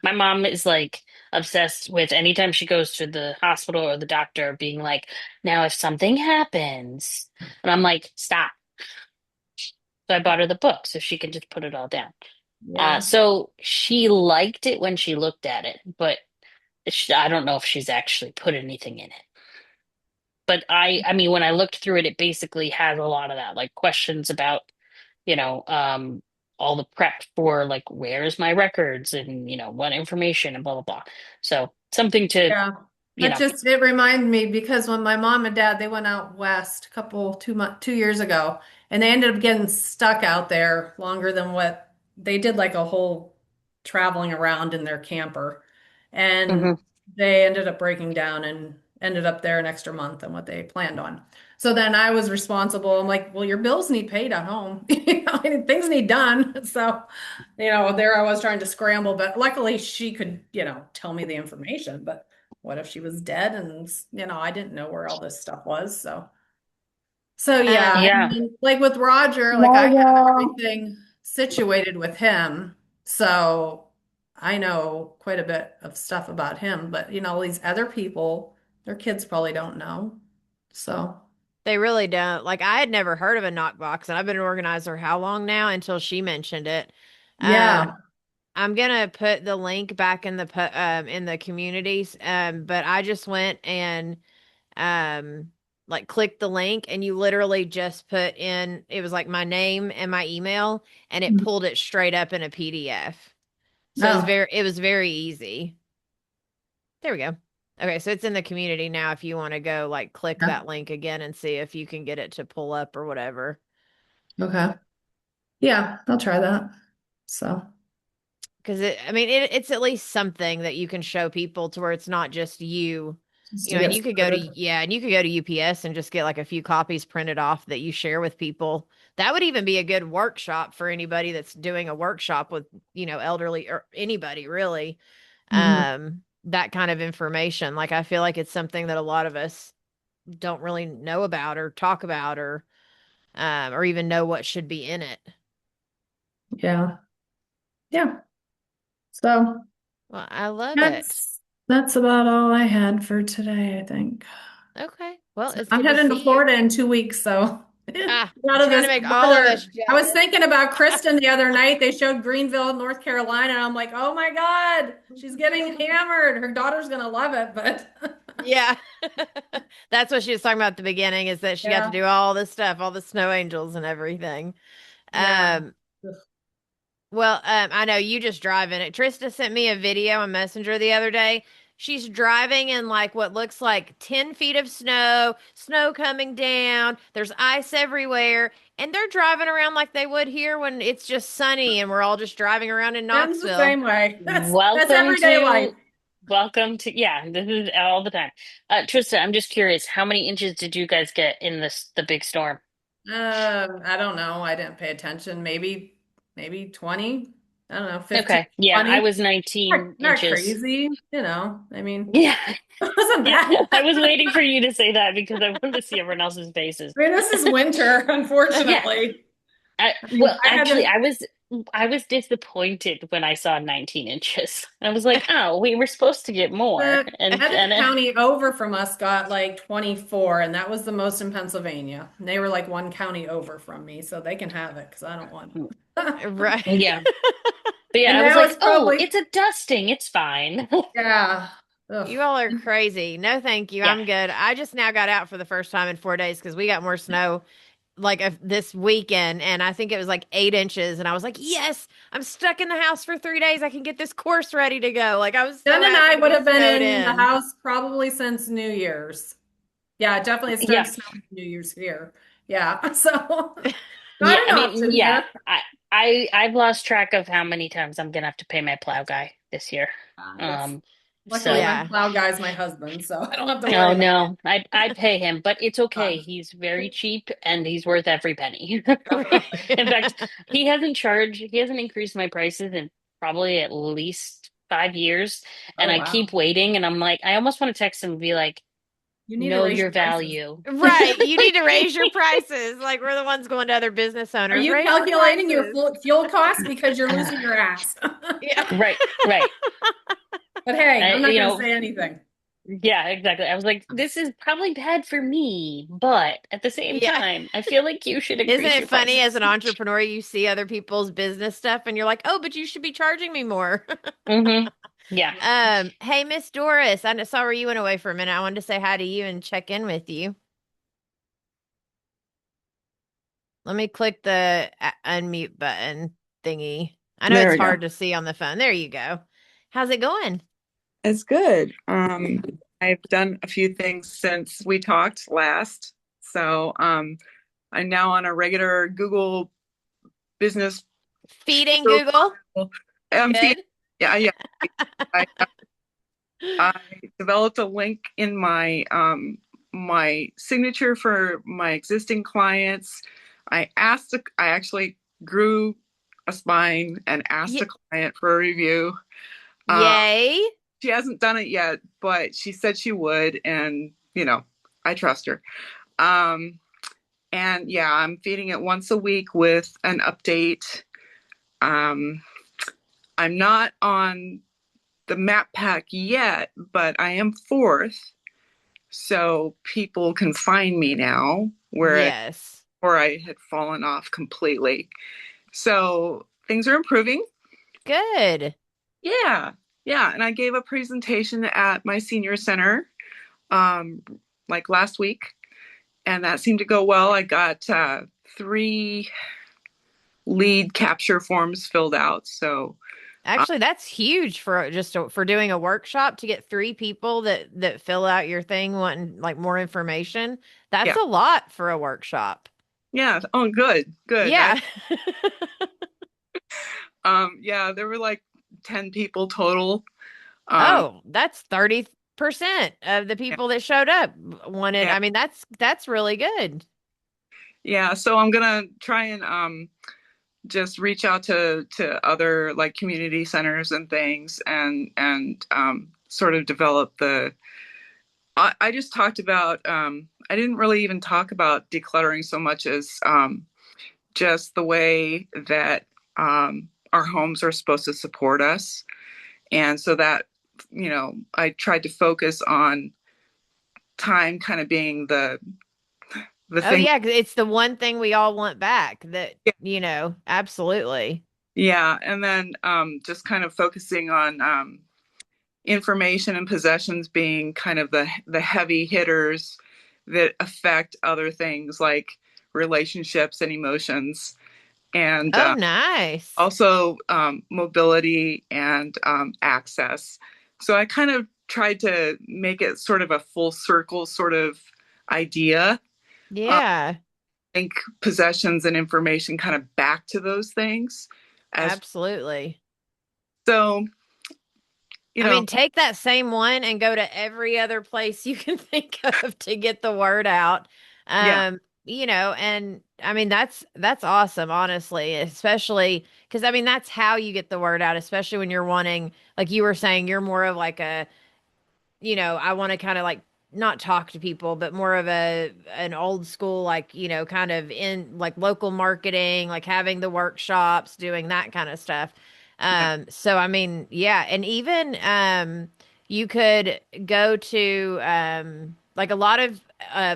S4: My mom is like obsessed with anytime she goes to the hospital or the doctor being like, now if something happens, and I'm like, stop." So I bought her the book so she can just put it all down.
S5: Yeah.
S4: So she liked it when she looked at it, but I don't know if she's actually put anything in it. But I mean, when I looked through it, it basically has a lot of that, like questions about, you know, all the prep for like, where's my records and, what information and blah, blah, blah. So something to,
S5: Yeah.
S4: you
S5: That
S4: know,
S5: just it reminded me because when my mom and dad they went out west a couple 2 years ago and they ended up getting stuck out there longer than what they did like a whole traveling around in their camper and
S4: hmm
S5: they ended up breaking down and ended up there an extra month than what they planned on. So then I was responsible. I'm like, well, your bills need paid at home. And things need done. So, there I was trying to scramble, but luckily she could, tell me the information. But what if she was dead and, I didn't know where all this stuff was. So yeah,
S1: Um,
S5: and
S4: yeah,
S5: then, like with Roger, like I have
S2: Logo.
S5: everything situated with him. So I know quite a bit of stuff about him, but these other people, their kids probably don't know. So
S1: they really don't. Like I had never heard of a knockbox, and I've been an organizer how long now until she mentioned it. Um,
S5: yeah.
S1: I'm gonna put the link back in the communities. But I just went and um like clicked the link, and you literally just put in it was like my name and my email, and it pulled it straight up in a PDF. So
S5: Oh,
S1: it was very easy. There we go. Okay, so it's in the community now if you want to go like click
S5: yeah.
S1: that link again and see if you can get it to pull up or whatever.
S5: Okay. Yeah, I'll try that. So
S1: Because it's at least something that you can show people to where it's not just you.
S5: just
S1: You
S5: to
S1: know, and
S5: get
S1: you could go to,
S5: started.
S1: yeah, and you could go to UPS and just get like a few copies printed off that you share with people. That would even be a good workshop for anybody that's doing a workshop with, elderly or anybody really.
S5: Mhm.
S1: That kind of information. Like I feel like it's something that a lot of us don't really know about or talk about or even know what should be in it.
S5: Yeah. Yeah. So
S1: Well, I love it.
S5: that's about all I had for today, I think.
S1: Okay. Well,
S5: So
S1: it's
S5: I'm
S1: good to
S5: heading to
S1: see you.
S5: Florida in 2 weeks, so get
S1: Ah,
S5: out of
S1: trying to
S5: this
S1: make all of us
S5: weather. I was
S1: jealous.
S5: thinking about Kristen the other night. They showed Greenville, North Carolina, and I'm like, oh my God, she's getting hammered. Her daughter's gonna love it, but
S1: Yeah. That's what she was talking about at the beginning is that she got to
S5: yeah,
S1: do all this stuff, all the snow angels and everything.
S5: yeah.
S1: Um, well, I know you just driving it. Trista sent me a video on Messenger the other day. She's driving in like what looks like 10 feet of snow, snow coming down. There's ice everywhere. And they're driving around like they would here when it's just sunny and we're all just driving around in
S5: Ben's the
S1: Knoxville.
S5: same way. That's
S4: welcome
S5: everyday life.
S4: to, yeah, this is all the time. Trista, I'm just curious, how many inches did you guys get in the big storm?
S5: I don't know. I didn't pay attention. Maybe 20. I don't know, 15,
S4: Okay, yeah, I
S5: 20.
S4: was 19
S5: Not
S4: inches.
S5: crazy, I mean,
S4: Yeah,
S5: it wasn't
S4: yeah,
S5: bad.
S4: I was waiting for you to say that because I wanted to see everyone else's faces.
S5: I mean, this is winter,
S4: Yeah,
S5: unfortunately. I mean,
S4: well,
S5: I had
S4: actually,
S5: to,
S4: I was disappointed when I saw 19 inches. I was like, oh, we were supposed to get more,
S5: I
S4: and
S5: had a
S4: then
S5: county over from us got like 24, and that was the most in Pennsylvania. And they were like one county over from me, so they can have it because I don't want it.
S1: Right.
S4: yeah, but yeah,
S5: And
S4: I was
S5: now
S4: like,
S5: it's
S4: oh,
S5: probably,
S4: it's a dusting, it's fine.
S5: yeah. Ugh.
S1: You all are crazy. No, thank you.
S4: Yeah.
S1: I'm good. I just now got out for the first time in 4 days because we got more snow like this weekend, and I think it was like 8 inches. And I was like, yes, I'm stuck in the house for 3 days. I can get this course ready to go. Like I was so
S5: Jen and
S1: happy
S5: I
S1: to
S5: would
S1: be
S5: have been
S1: snowed
S5: in the
S1: in.
S5: house probably since New Year's. Yeah, definitely it started
S4: Yeah.
S5: snowing New Year's here. Yeah, so
S4: Yeah,
S5: not
S4: I
S5: an
S4: mean,
S5: option
S4: yeah.
S5: here.
S4: I've lost track of how many times I'm gonna have to pay my plow guy this year.
S5: It's
S4: Um,
S5: Luckily,
S4: So,
S5: my
S1: Yeah.
S5: plow guy's my husband, so I don't have to
S4: oh
S5: worry about
S4: no, I'd pay him, but it's okay.
S5: that.
S4: He's very cheap and he's worth every penny.
S1: Right.
S4: In fact, he hasn't increased my prices in probably at least 5 years. And
S5: Oh,
S4: I
S5: wow.
S4: keep waiting and I'm like, I almost want to text him and be like,
S5: You need to
S4: know
S5: raise
S4: your
S5: your prices.
S4: value.
S1: Right. You need to raise your prices. Like we're the ones going to other business
S5: Are
S1: owners.
S5: you
S1: Raise your
S5: calculating your
S1: prices.
S5: fuel costs because you're losing your ass?
S1: Yeah.
S4: Right, right.
S5: But hey, I'm not
S4: You
S5: going to
S4: know,
S5: say anything.
S4: yeah, exactly. I was like, this is probably bad for me, but at the same
S1: Yeah.
S4: time, I feel like you should
S1: Isn't
S4: increase
S1: it
S4: your
S1: funny as
S4: prices.
S1: an entrepreneur, you see other people's business stuff and you're like, oh, but you should be charging me more.
S4: Hmm. Yeah.
S1: Hey, Miss Doris, I saw where you went away for a minute. I wanted to say hi to you and check in with you. Let me click the unmute button thingy. I know
S6: There
S1: it's
S6: we go.
S1: hard to see on the phone. There you go. How's it going?
S6: It's good. I've done a few things since we talked last. So, I'm now on a regular Google business
S1: Feeding Google?
S6: profile. I'm feeding,
S1: Good.
S6: yeah, yeah. I, I developed a link in my signature for my existing clients. I actually grew a spine and asked
S1: Y
S6: a client for a review. Uh,
S1: Yay.
S6: She hasn't done it yet, but she said she would, and I trust her. Um, and yeah, I'm feeding it once a week with an update. Um, I'm not on the map pack yet, but I am fourth, so people can find me now,
S1: Yes.
S6: where I had fallen off completely. So things are improving.
S1: Good.
S6: Yeah, yeah. And I gave a presentation at my senior center um, like last week, and that seemed to go well. I got three lead capture forms filled out. So, uh,
S1: Actually, that's huge for for doing a workshop to get three people that fill out your thing wanting like more information. That's
S6: yeah,
S1: a lot for a workshop.
S6: yeah. Oh, good, good.
S1: Yeah.
S6: Yeah, there were like 10 people total. Um,
S1: Oh, that's 30% of the
S6: yeah,
S1: people that showed up wanted.
S6: yeah,
S1: I mean, that's really good.
S6: yeah. So I'm gonna try and just reach out to other like community centers and things, and sort of develop the. I just talked about. I didn't really even talk about decluttering so much as just the way that our homes are supposed to support us. And so that, I tried to focus on time kind of being the
S1: Oh
S6: thing.
S1: yeah, 'cause it's the one thing we all want back that,
S6: Yeah.
S1: absolutely.
S6: Yeah. And then just kind of focusing on information and possessions being kind of the heavy hitters that affect other things like relationships and emotions. And
S1: Oh, nice.
S6: also mobility and access. So I kind of tried to make it sort of a full circle sort of idea. Uh,
S1: Yeah,
S6: Link possessions and information kind of back to those things. As
S1: absolutely.
S6: so, you
S1: I
S6: know,
S1: mean, take that same one and go to every other place you can think of to get the word out.
S6: yeah,
S1: And I mean that's awesome, honestly, especially because I mean that's how you get the word out, especially when you're wanting, like you were saying, you're more of like a I want to kind of like not talk to people, but more of an old school, like, kind of in like local marketing, like having the workshops, doing that kind of stuff.
S6: yeah,
S1: So I mean, yeah, and even you could go to like a lot of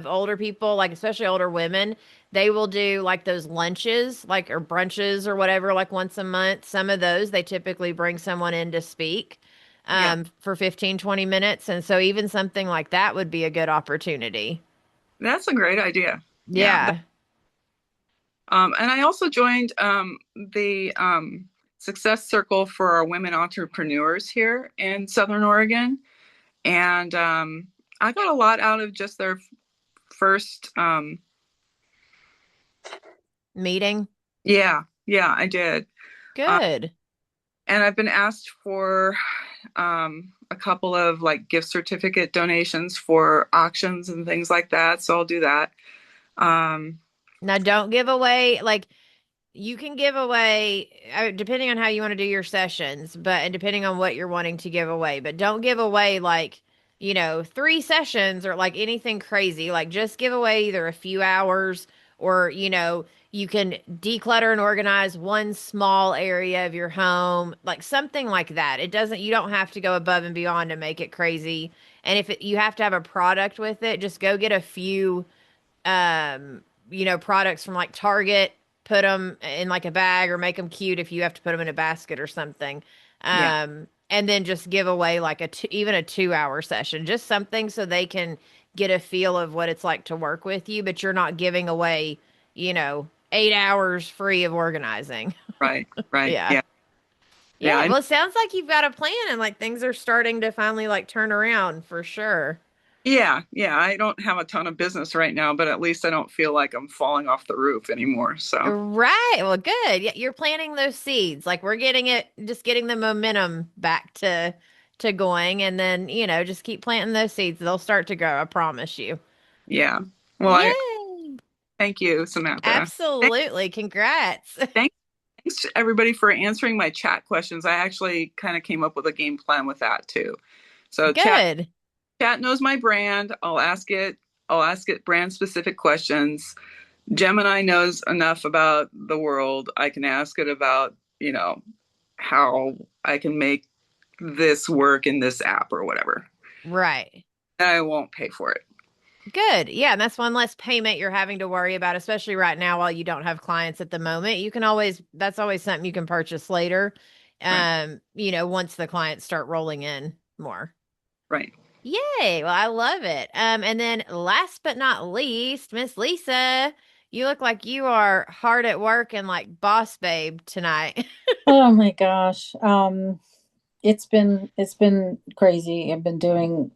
S1: older people, like especially older women, they will do like those lunches, like or brunches or whatever, like once a month. Some of those they typically bring someone in to speak
S6: yeah.
S1: for 15, 20 minutes. And so even something like that would be a good opportunity.
S6: That's a great idea. Yeah.
S1: Yeah.
S6: And I also joined the Success Circle for our women entrepreneurs here in Southern Oregon. And I got a lot out of just their first,
S1: Meeting.
S6: yeah, I did. Uh,
S1: Good.
S6: and I've been asked for a couple of like gift certificate donations for auctions and things like that. So I'll do that. Um,
S1: Now, don't give away, like, you can give away, depending on how you want to do your sessions, but and depending on what you're wanting to give away, but don't give away like, 3 sessions or like anything crazy. Like, just give away either a few hours or, you can declutter and organize one small area of your home, like something like that. You don't have to go above and beyond to make it crazy. And if you have to have a product with it, just go get a few um, products from like Target, put them in like a bag or make them cute if you have to put them in a basket or something.
S6: yeah,
S1: And then just give away like even a 2 hour session, just something so they can get a feel of what it's like to work with you, but you're not giving away, 8 hours free of organizing.
S6: right, right.
S1: Yeah.
S6: Yeah, yeah.
S1: Yeah. Well, it sounds like you've got a plan and like things are starting to finally like turn around for sure.
S6: Yeah, yeah. I don't have a ton of business right now, but at least I don't feel like I'm falling off the roof anymore. So,
S1: Right. Well, good. Yeah, you're planting those seeds. Like we're just getting the momentum back to going and then, just keep planting those seeds. They'll start to grow, I promise you.
S6: yeah. Well, I
S1: Yay.
S6: thank you, Samantha.
S1: Absolutely. Congrats.
S6: Thank, thanks to everybody for answering my chat questions. I actually kind of came up with a game plan with that too. So
S1: Good.
S6: chat knows my brand. I'll ask it brand specific questions. Gemini knows enough about the world. I can ask it about, how I can make this work in this app or whatever.
S1: Right.
S6: And I won't pay for it.
S1: Good. Yeah, and that's one less payment you're having to worry about, especially right now while you don't have clients at the moment. That's always something you can purchase later.
S6: Right.
S1: Once the clients start rolling in more.
S6: Right.
S1: Yay. Well, I love it. And then last but not least, Miss Lisa, you look like you are hard at work and like boss babe tonight.
S7: Oh my gosh. It's been crazy. I've been doing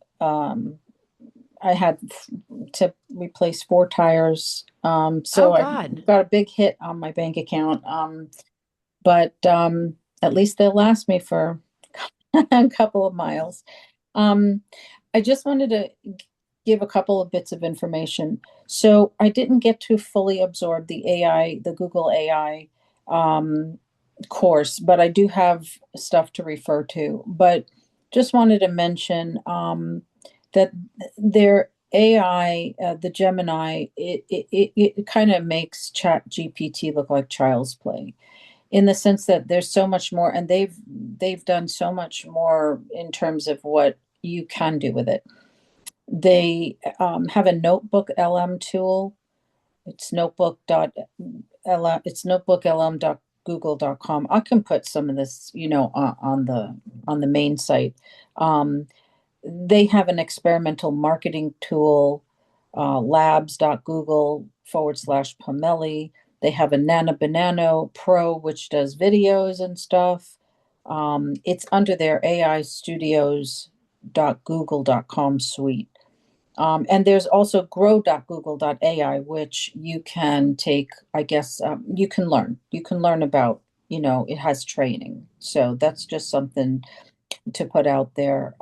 S7: I had to replace 4 tires.
S1: Oh
S7: So I
S1: God.
S7: got a big hit on my bank account. But at least they'll last me for a couple of miles. Um, I just wanted to give a couple of bits of information. So I didn't get to fully absorb the AI, the Google AI course, but I do have stuff to refer to. But just wanted to mention that their AI, the Gemini, it kind of makes Chat GPT look like child's play in the sense that there's so much more, and they've done so much more in terms of what you can do with it. They have a notebook LM tool. It's notebooklm.google.com. I can put some of this, on the main site. They have an experimental marketing tool, labs.google/Pomeli. They have a Nano Banano Pro, which does videos and stuff. It's under their AI studios.google.com suite. And there's also grow.google.ai, which you can take, I guess, you can learn. You can learn about, it has training. So that's just something to put out there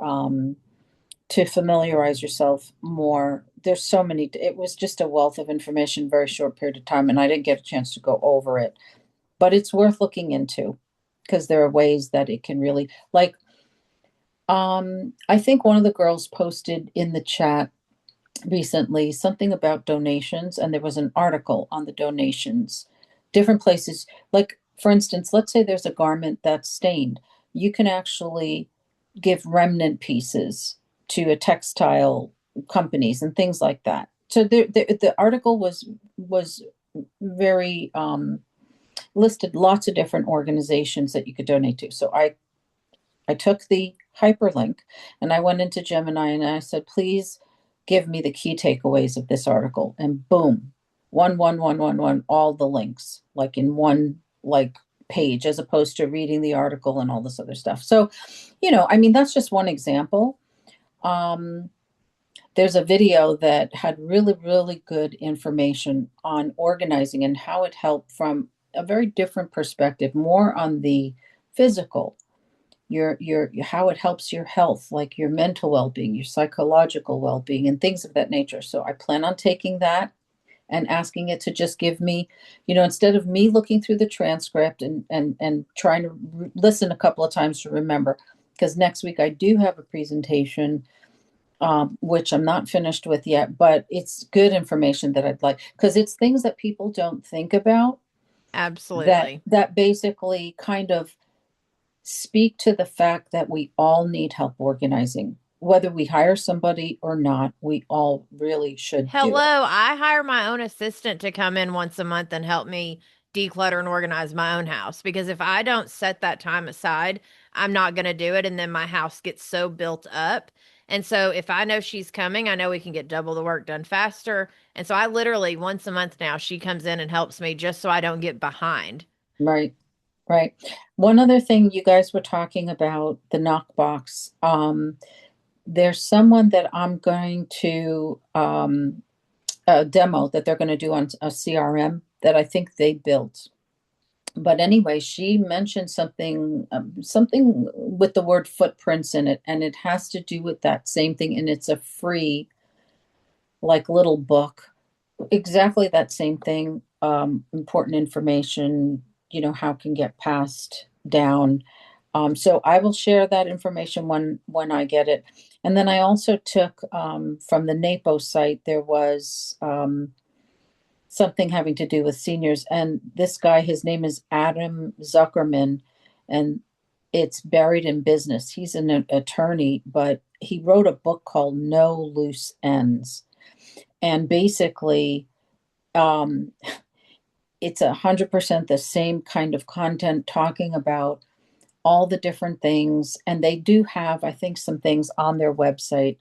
S7: to familiarize yourself more. There's so many, it was just a wealth of information, very short period of time, and I didn't get a chance to go over it. But it's worth looking into because there are ways that it can really, like, I think one of the girls posted in the chat recently something about donations, and there was an article on the donations, different places. Like, for instance, let's say there's a garment that's stained. You can actually give remnant pieces to a textile companies and things like that. So the article was very listed lots of different organizations that you could donate to. So I took the hyperlink and I went into Gemini and I said, please give me the key takeaways of this article. And boom, one, all the links, like in one like page, as opposed to reading the article and all this other stuff. So, I mean, that's just one example. There's a video that had really, really good information on organizing and how it helped from a very different perspective, more on the physical. your how it helps your health, like your mental well-being, your psychological well-being, and things of that nature. So I plan on taking that and asking it to just give me, instead of me looking through the transcript and trying to listen a couple of times to remember, because next week I do have a presentation, which I'm not finished with yet, but it's good information that I'd like, because it's things that people don't think about that
S1: Absolutely.
S7: that basically kind of speak to the fact that we all need help organizing. Whether we hire somebody or not, we all really should do it.
S1: Hello, I hire my own assistant to come in once a month and help me declutter and organize my own house because if I don't set that time aside, I'm not going to do it. And then my house gets so built up. And so if I know she's coming, I know we can get double the work done faster. And so I literally once a month now, she comes in and helps me just so I don't get behind.
S7: Right, right. One other thing you guys were talking about, the knockbox. There's someone that I'm going to a demo that they're going to do on a CRM that I think they built. But anyway, she mentioned something with the word footprints in it, and it has to do with that same thing. And it's a free, like, little book, exactly that same thing. Important information, how can get passed down. So I will share that information when I get it. And then I also took from the NAPO site, there was something having to do with seniors. And this guy, his name is Adam Zuckerman, and it's Buried in Business. He's an attorney, but he wrote a book called No Loose Ends. And basically, um, it's 100% the same kind of content talking about all the different things. And they do have, I think, some things on their website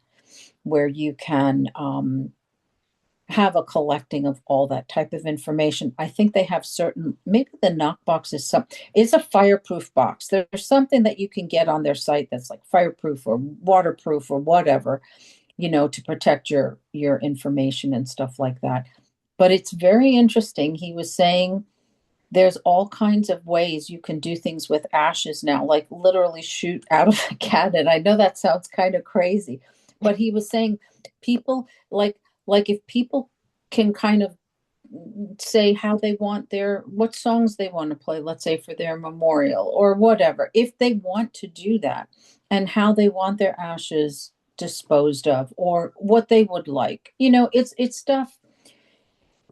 S7: where you can have a collecting of all that type of information. I think they have certain, maybe the knockbox is a fireproof box. There's something that you can get on their site that's like fireproof or waterproof or whatever, to protect your information and stuff like that. But it's very interesting. He was saying there's all kinds of ways you can do things with ashes now, like literally shoot out of a cannon. I know that sounds kind of crazy, but he was saying people like if people can kind of say how they want what songs they want to play, let's say for their memorial or whatever, if they want to do that, and how they want their ashes disposed of or what they would like. It's stuff,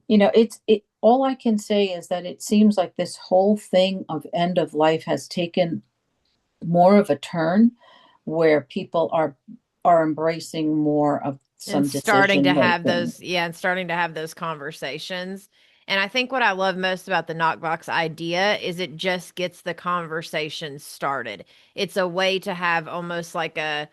S7: it all I can say is that it seems like this whole thing of end of life has taken more of a turn where people are embracing more of
S1: And
S7: some
S1: starting to
S7: decision
S1: have
S7: making.
S1: those, yeah, and starting to have those conversations. And I think what I love most about the knockbox idea is it just gets the conversation started. It's a way to have almost like a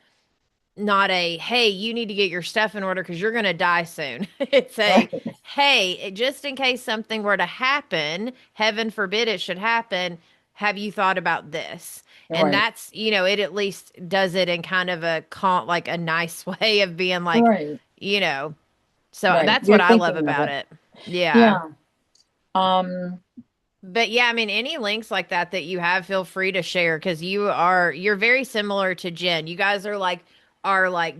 S1: not a hey, you need to get your stuff in order because you're going to die soon. It's a
S7: Right,
S1: hey, just in case something were to happen, heaven forbid it should happen, have you thought about this? And
S7: right,
S1: that's, it at least does it in kind of like a nice way of being like,
S7: right,
S1: you know, so
S7: right.
S1: that's what
S7: You're
S1: I love
S7: thinking of
S1: about
S7: it.
S1: it. Yeah.
S7: Yeah. Um,
S1: But yeah, I mean, any links like that you have, feel free to share because you're very similar to Jen. You guys are like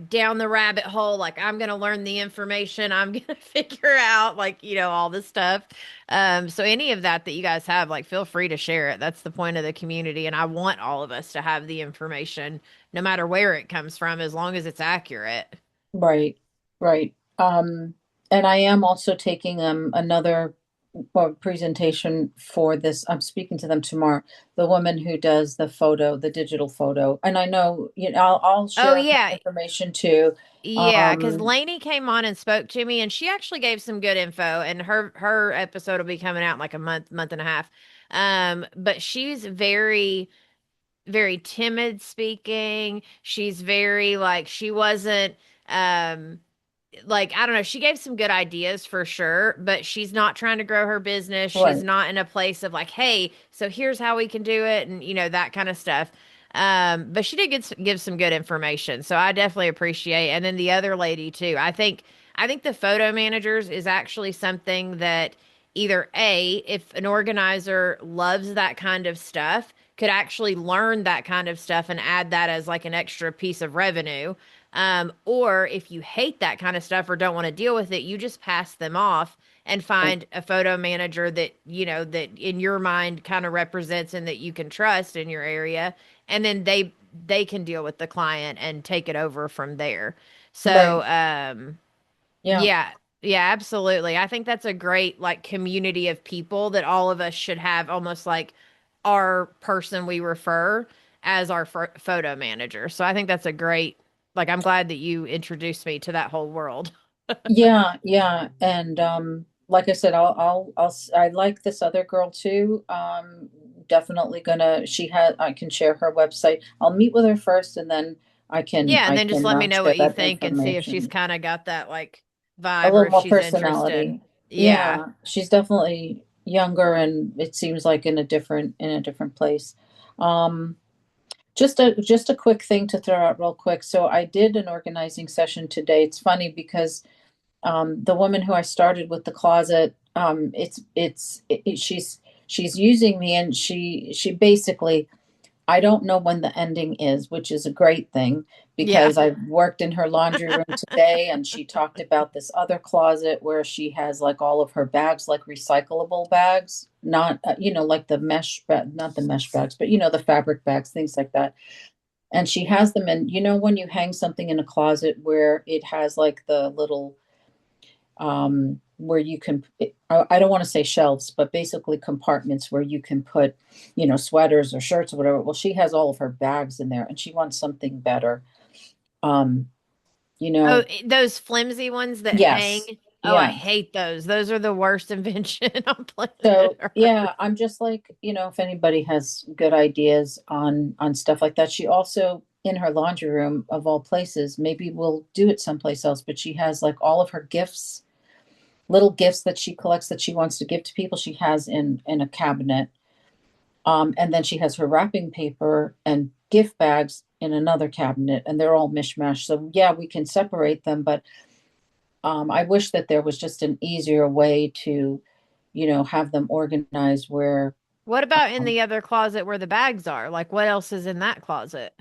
S1: down the rabbit hole. Like I'm gonna learn the information. I'm gonna figure out like all this stuff. So any of that you guys have, like, feel free to share it. That's the point of the community, and I want all of us to have the information, no matter where it comes from, as long as it's accurate.
S7: right, right. And I am also taking another presentation for this. I'm speaking to them tomorrow. The woman who does the digital photo, and I know, I'll
S1: Oh
S7: share her
S1: yeah,
S7: information too.
S1: yeah, because
S7: Um,
S1: Lainey came on and spoke to me, and she actually gave some good info. And her episode will be coming out in like a month and a half. But she's very very timid speaking. She's very like she wasn't um like I don't know, she gave some good ideas for sure, but she's not trying to grow her business. She's
S7: right,
S1: not in a place of like, hey, so here's how we can do it and that kind of stuff. But she did give some good information. So I definitely appreciate. And then the other lady too. I think the photo managers is actually something that either A, if an organizer loves that kind of stuff, could actually learn that kind of stuff and add that as like an extra piece of revenue. Or if you hate that kind of stuff or don't want to deal with it, you just pass them off and
S7: Right.
S1: find a photo manager that, that in your mind kind of represents and that you can trust in your area. And then they can deal with the client and take it over from there. So,
S7: Right. Yeah.
S1: yeah, yeah, absolutely. I think that's a great like community of people that all of us should have almost like our person we refer as our photo manager. So I think that's a great like I'm glad that you introduced me to that whole world.
S7: Yeah, yeah, and like I said, I like this other girl too. Definitely gonna. She has. I can share her website. I'll meet with her first, and then
S1: Yeah, and
S7: I
S1: then just
S7: can
S1: let me know
S7: share
S1: what you
S7: that
S1: think and see if she's
S7: information.
S1: kind of got that like
S7: A
S1: vibe or
S7: little
S1: if
S7: more
S1: she's interested.
S7: personality.
S1: Yeah.
S7: Yeah, she's definitely younger, and it seems like in a different place. Um, just a quick thing to throw out real quick. So I did an organizing session today. It's funny because the woman who I started with the closet, she's using me, and she basically, I don't know when the ending is, which is a great thing
S1: Yeah.
S7: because I worked in her laundry room today, and she talked about this other closet where she has like all of her bags, like recyclable bags, not like the not the mesh bags, but the fabric bags, things like that. And she has them in, when you hang something in a closet where it has like the little where you can, I don't want to say shelves, but basically compartments where you can put, sweaters or shirts or whatever. Well, she has all of her bags in there, and she wants something better. Um, you
S1: Oh,
S7: know,
S1: those flimsy ones that hang.
S7: yes,
S1: Oh, I
S7: yeah.
S1: hate those. Those are the worst invention on planet
S7: So
S1: Earth.
S7: yeah, I'm just like, if anybody has good ideas on stuff like that. She also, in her laundry room of all places, maybe we'll do it someplace else, but she has like all of her gifts, little gifts that she collects that she wants to give to people. She has in a cabinet. And then she has her wrapping paper and gift bags in another cabinet, and they're all mishmash. So yeah, we can separate them, but I wish that there was just an easier way to, have them organized where,
S1: What about in
S7: um,
S1: the other closet where the bags are? Like, what else is in that closet?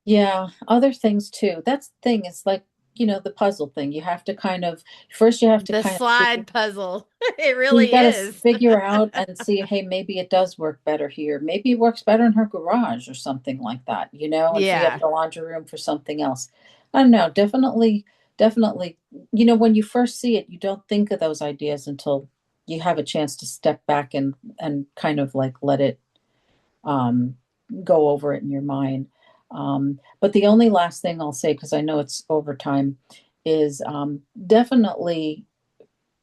S7: yeah, other things too. That's the thing. It's like, the puzzle thing. You have to kind of, first you have to
S1: The
S7: kind of figure.
S1: slide puzzle. It
S7: So you
S1: really
S7: got to
S1: is.
S7: figure out and see, hey, maybe it does work better here. Maybe it works better in her garage or something like that, and free up
S1: Yeah.
S7: the laundry room for something else. I don't know. Definitely, definitely. When you first see it, you don't think of those ideas until you have a chance to step back and kind of like let it um, go over it in your mind. But the only last thing I'll say, because I know it's overtime, is definitely,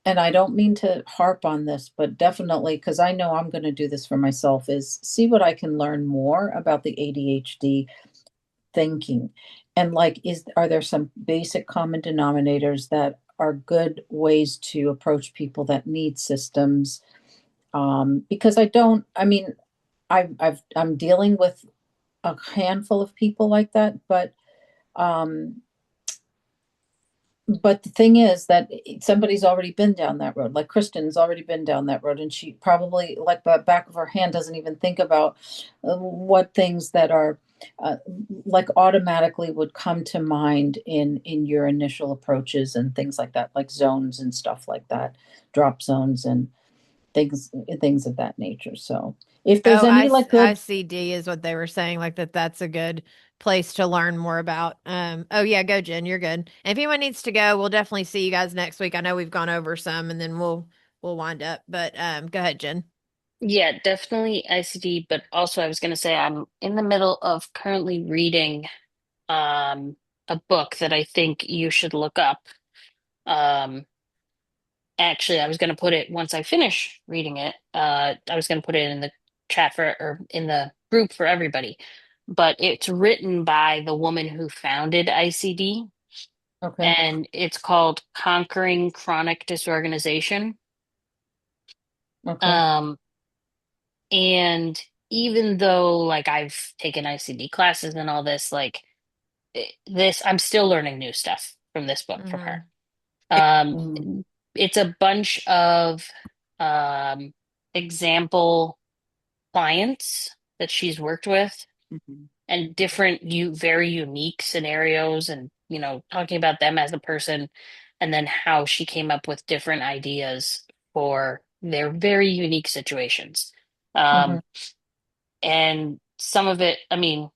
S7: and I don't mean to harp on this, but definitely, because I know I'm going to do this for myself, is see what I can learn more about the ADHD thinking. And like, are there some basic common denominators that are good ways to approach people that need systems? Because I mean, I'm dealing with a handful of people like that, um, but the thing is that somebody's already been down that road. Like Kristen's already been down that road, and she probably, like the back of her hand, doesn't even think about what things that are uh, like automatically would come to mind in your initial approaches and things like that, like zones and stuff like that, drop zones and things of that nature. So if there's
S1: Oh,
S7: any like good,
S1: ICD is what they were saying, like that's a good place to learn more about. Oh yeah, go Jen, you're good. And if anyone needs to go, we'll definitely see you guys next week. I know we've gone over some and then we'll wind up. But go ahead, Jen.
S4: Yeah, definitely ICD, but also I was going to say I'm in the middle of currently reading um a book that I think you should look up. Um Actually, I was going to put it once I finish reading it. I was going to put it in the chat for or in the group for everybody. But it's written by the woman who founded ICD,
S7: okay,
S4: and it's called Conquering Chronic Disorganization.
S7: okay,
S4: Um, and even though like I've taken ICD classes and all this, like this, I'm still learning new stuff from this book from her.
S1: Hmm.
S4: Um,
S7: mm,
S4: it's a bunch of example clients. that she's worked with
S6: Mm-hmm.
S4: and different very unique scenarios and talking about them as a person and then how she came up with different ideas for their very unique situations.
S7: Mhm.
S4: Um, and some of it, I mean,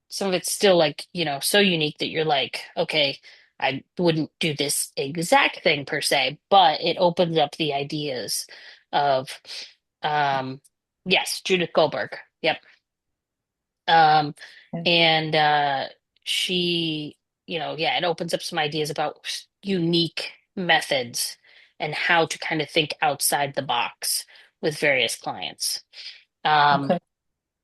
S4: some of it's still like, so unique that you're like, okay, I wouldn't do this exact thing per se, but it opens up the ideas of, um, yes, Judith Goldberg. Yep. Um,
S7: Okay.
S4: and she, yeah, it opens up some ideas about unique methods and how to kind of think outside the box with various clients. Um,
S7: Okay.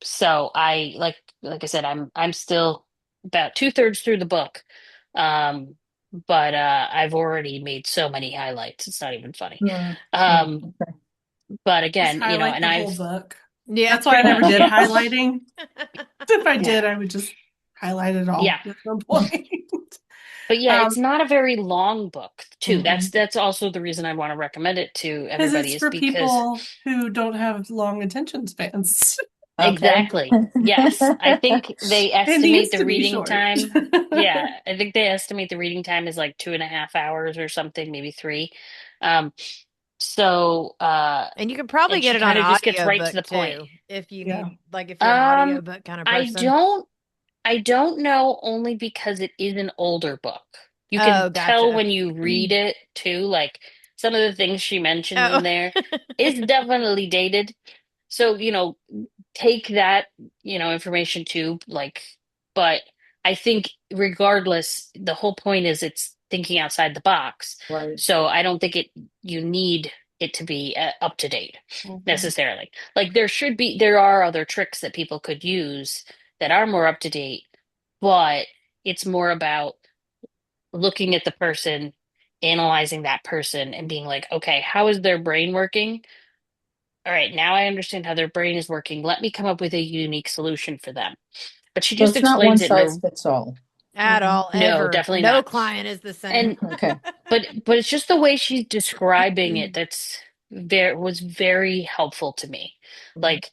S4: so like I said, I'm still about two-thirds through the book. Um, but I've already made so many highlights. It's not even funny.
S7: Mm, mm,
S4: Um,
S7: okay.
S4: but
S3: Just
S4: again,
S3: highlight
S4: and
S3: the whole
S4: I've
S3: book.
S1: Yeah.
S3: That's why I never did highlighting. If I
S4: yeah,
S3: did, I would just highlight it
S4: yeah.
S3: all at some point.
S4: But yeah, it's
S3: Um,
S4: not a very long book, too.
S7: Mm-mm.
S4: That's also the reason I want to recommend it to
S3: because
S4: everybody
S3: it's
S4: is
S3: for
S4: because
S3: people who don't have long attention spans.
S7: Okay.
S4: exactly. Yes. I think they
S3: It
S4: estimate
S3: needs
S4: the
S3: to be
S4: reading
S3: short.
S4: time. Yeah, I think they estimate the reading time is like 2.5 hours or something, maybe three. Um, so
S1: And you can probably
S4: and
S1: get
S4: she
S1: it on
S4: kind of just gets right to
S1: audiobook
S4: the point.
S1: too, if you
S3: Yeah.
S1: need, like, if you're an
S4: Um,
S1: audiobook kind of
S4: I
S1: person.
S4: don't I don't know only because it is an older book. You can
S1: Oh,
S4: tell
S1: gotcha.
S4: when you read it too, like some of the things she mentions
S1: Oh.
S4: in there is definitely dated. So, take that, information too, like, but I think regardless, the whole point is it's thinking outside the box.
S7: Right.
S4: So I don't think you need it to be up to date
S3: Mhm.
S4: necessarily. Like there are other tricks that people could use that are more up to date, but it's more about looking at the person, analyzing that person, and being like, okay, how is their brain working? All right, now I understand how their brain is working. Let me come up with a unique solution for them. But she
S7: So
S4: just
S7: it's not one
S4: explains it in
S7: size
S4: a
S7: fits all.
S1: At
S3: Mhm.
S1: all,
S4: no,
S1: ever.
S4: definitely
S1: No
S4: not.
S1: client is the same.
S4: And
S7: Okay.
S4: but it's just the way she's describing it that's was very helpful to me.
S7: Mhm.
S4: Like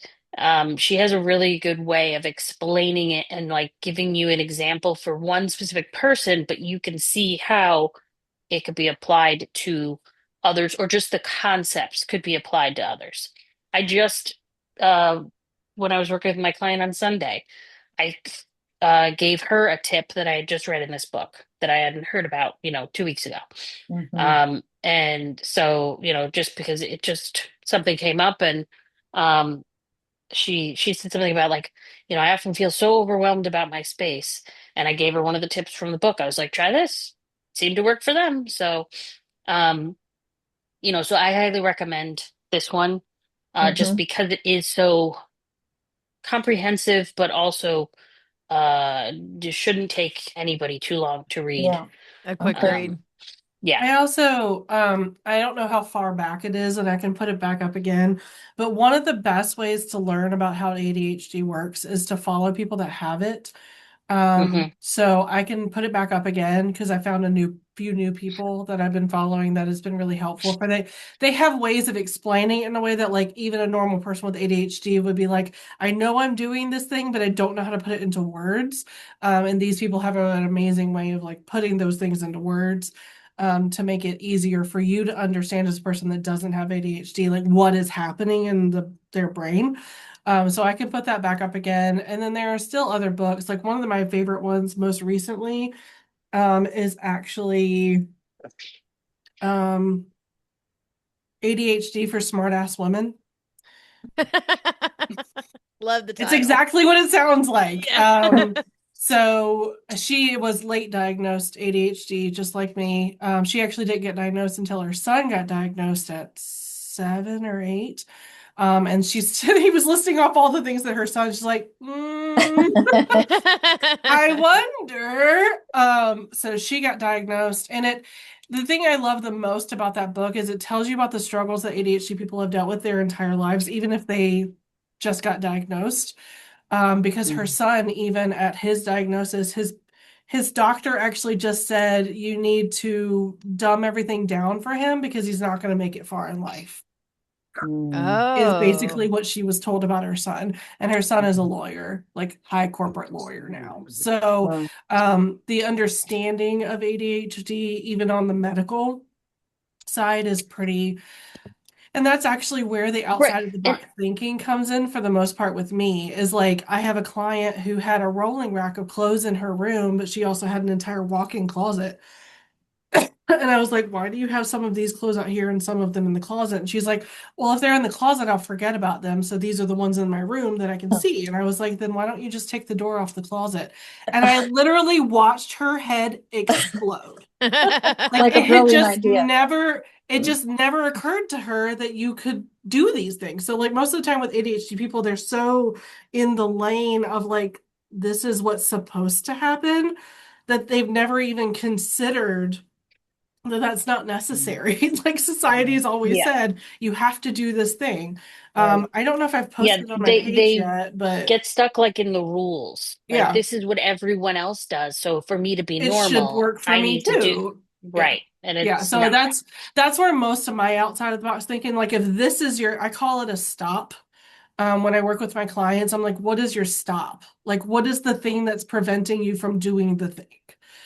S4: she has a really good way of explaining it and like giving you an example for one specific person, but you can see how it could be applied to others or just the concepts could be applied to others. I just uh when I was working with my client on Sunday, I gave her a tip that I had just read in this book that I hadn't heard about, 2 weeks ago.
S7: Mhm.
S4: And so, just because it just something came up and um, she said something about like, I often feel so overwhelmed about my space. And I gave her one of the tips from the book. I was like, try this. Seemed to work for them. So, um, so I highly recommend this one, just
S7: Mhm.
S4: because it is so comprehensive, but also just shouldn't take anybody too long to read.
S7: Yeah.
S1: A quick
S7: Okay.
S1: read.
S4: Um, yeah.
S3: I also, I don't know how far back it is, and I can put it back up again. But one of the best ways to learn about how ADHD works is to follow people that have it.
S4: Hmm.
S3: So I can put it back up again because I found a few new people that I've been following that has been really helpful for they have ways of explaining it in a way that like even a normal person with ADHD would be like, I know I'm doing this thing, but I don't know how to put it into words. And these people have an amazing way of like putting those things into words. To make it easier for you to understand as a person that doesn't have ADHD, like what is happening in their brain. So I can put that back up again. And then there are still other books. Like one of my favorite ones most recently is actually um, ADHD for Smart Ass Women.
S1: Love the
S3: It's
S1: title.
S3: exactly what it sounds like.
S1: Yeah.
S3: So she was late diagnosed ADHD, just like me. She actually didn't get diagnosed until her son got diagnosed at 7 or 8. And he was listing off all the things that her son, she's like, I wonder. So she got diagnosed, and the thing I love the most about that book is it tells you about the struggles that ADHD people have dealt with their entire lives, even if they just got diagnosed. Because her
S7: Mhm.
S3: son, even at his diagnosis, his doctor actually just said you need to dumb everything down for him because he's not going to make it far in life. is
S1: Oh.
S3: basically what she was told about her son. And her son is a lawyer, like high corporate lawyer now. So
S7: Wow.
S3: the understanding of ADHD, even on the medical side, is pretty, and that's actually where the
S4: Right.
S3: outside of the
S4: And
S3: box thinking comes in for the most part with me. Is like I have a client who had a rolling rack of clothes in her room, but she also had an entire walk-in closet. And I was like, why do you have some of these clothes out here and some of them in the closet? And she's like, well, if they're in the closet, I'll forget about them. So these are the ones in my room that I can see. And I was like, then why don't you just take the door off the closet? And I literally watched her head explode. Like
S7: Like a brilliant idea.
S3: it just never occurred to her that you could do these things. So like most of the time with ADHD people, they're so in the lane of like, this is what's supposed to happen that they've never even considered that that's not necessary. Like society's always
S4: yeah,
S3: said, you have to do this thing.
S7: Right.
S3: I don't know if I've
S4: yeah,
S3: posted on my page
S4: they
S3: yet, but
S4: get stuck like in the rules. Like
S3: yeah,
S4: this is what everyone else does. So for me to be
S3: it should
S4: normal,
S3: work for
S4: I
S3: me
S4: need to do
S3: too. Yeah.
S4: right. And
S3: Yeah.
S4: it's
S3: So
S4: not.
S3: that's where most of my outside of the box thinking, like if this is your, I call it a stop. When I work with my clients, I'm like, what is your stop? Like, what is the thing that's preventing you from doing the thing?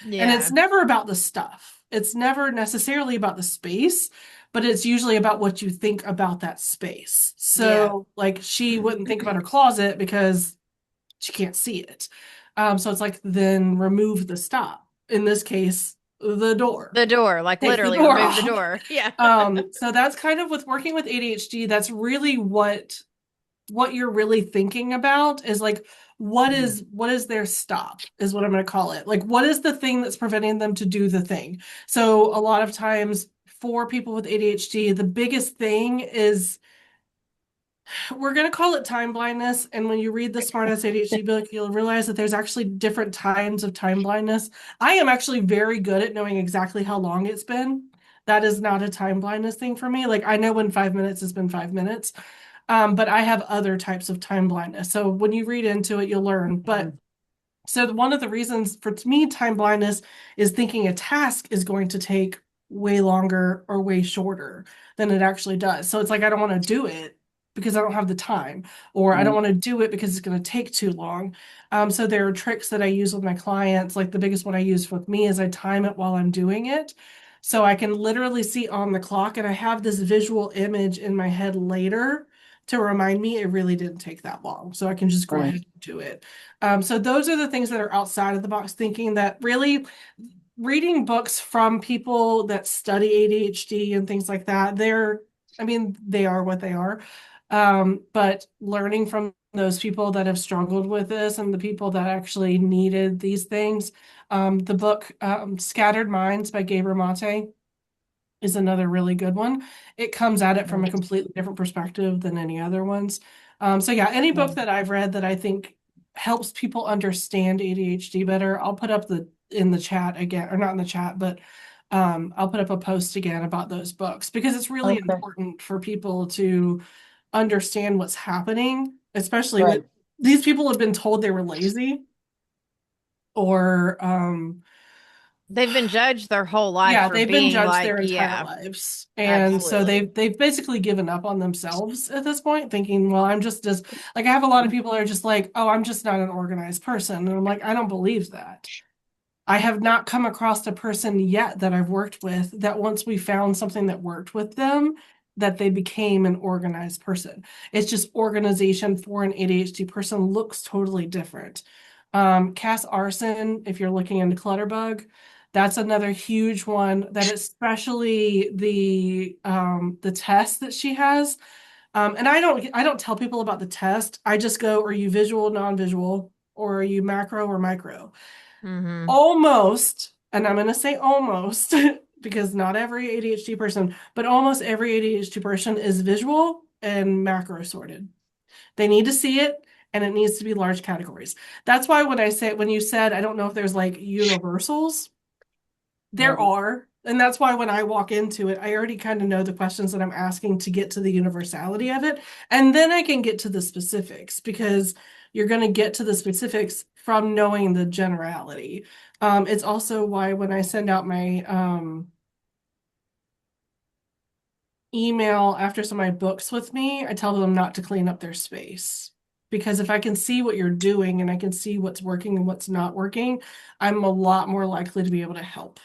S3: And it's
S1: Yeah.
S3: never about the stuff. It's never necessarily about the space, but it's usually about what you think about that space.
S1: Yeah.
S3: So, like, she wouldn't think about her closet because she can't see it. So it's like, then remove the stop. In this case, the door.
S1: The door, like
S3: Take the
S1: literally
S3: door
S1: remove the
S3: off.
S1: door. Yeah.
S3: So that's kind of with working with ADHD, that's really what you're really thinking about is like what is their stop is what I'm going to call it. Like what is the thing that's preventing them to do the thing? So a lot of times for people with ADHD, the biggest thing is we're going to call it time blindness. And when you read the Smartest ADHD book, you'll realize that there's actually different kinds of time blindness. I am actually very good at knowing exactly how long it's been. That is not a time blindness thing for me. Like I know when 5 minutes has been 5 minutes. But I have other types of time blindness. So when you read into it, you'll learn. But so one of the reasons for me time blindness is thinking a task is going to take way longer or way shorter than it actually does. So it's like I don't want to do it because I don't have the time, or I don't
S7: Right.
S3: want to do it because it's going to take too long. So there are tricks that I use with my clients. Like the biggest one I use with me is I time it while I'm doing it. So I can literally see on the clock and I have this visual image in my head later to remind me it really didn't take that long. So I can just go ahead
S7: Right.
S3: and do it. So those are the things that are outside of the box thinking that really reading books from people that study ADHD and things like that, I mean, they are what they are. But learning from those people that have struggled with this and the people that actually needed these things. The book Scattered Minds by Gabriel Mate is another really good one. It comes at it from a completely different perspective than any other ones. So yeah, any book that I've read that I think helps people understand ADHD better, I'll put up the in the chat again, or not in the chat, but I'll put up a post again about those books because it's really
S7: Okay.
S3: important for people to understand what's happening, especially
S7: Right.
S3: with these people have been told they were lazy or
S1: They've been judged their whole life
S3: yeah,
S1: for
S3: they've been
S1: being
S3: judged
S1: like,
S3: their entire
S1: yeah,
S3: lives. And so
S1: absolutely.
S3: they've basically given up on themselves at this point, thinking, well, I'm just as like I have a lot of people that are just like, oh, I'm just not an organized person. And I'm like, I don't believe that. I have not come across a person yet that I've worked with that once we found something that worked with them, that they became an organized person. It's just organization for an ADHD person looks totally different. Cass Arson, if you're looking into Clutterbug, that's another huge one that especially the test that she has. And I don't tell people about the test. I just go, are you visual, non-visual, or are you macro or micro?
S1: Mm-hmm.
S3: Almost, and I'm going to say almost because not every ADHD person, but almost every ADHD person is visual and macro sorted. They need to see it and it needs to be large categories. That's why when you said, I don't know if there's like universals, there
S7: Right.
S3: are. And that's why when I walk into it, I already kind of know the questions that I'm asking to get to the universality of it. And then I can get to the specifics because you're going to get to the specifics from knowing the generality. It's also why when I send out my email after somebody books with me, I tell them not to clean up their space. Because if I can see what you're doing and I can see what's working and what's not working, I'm a lot more likely to be able to help.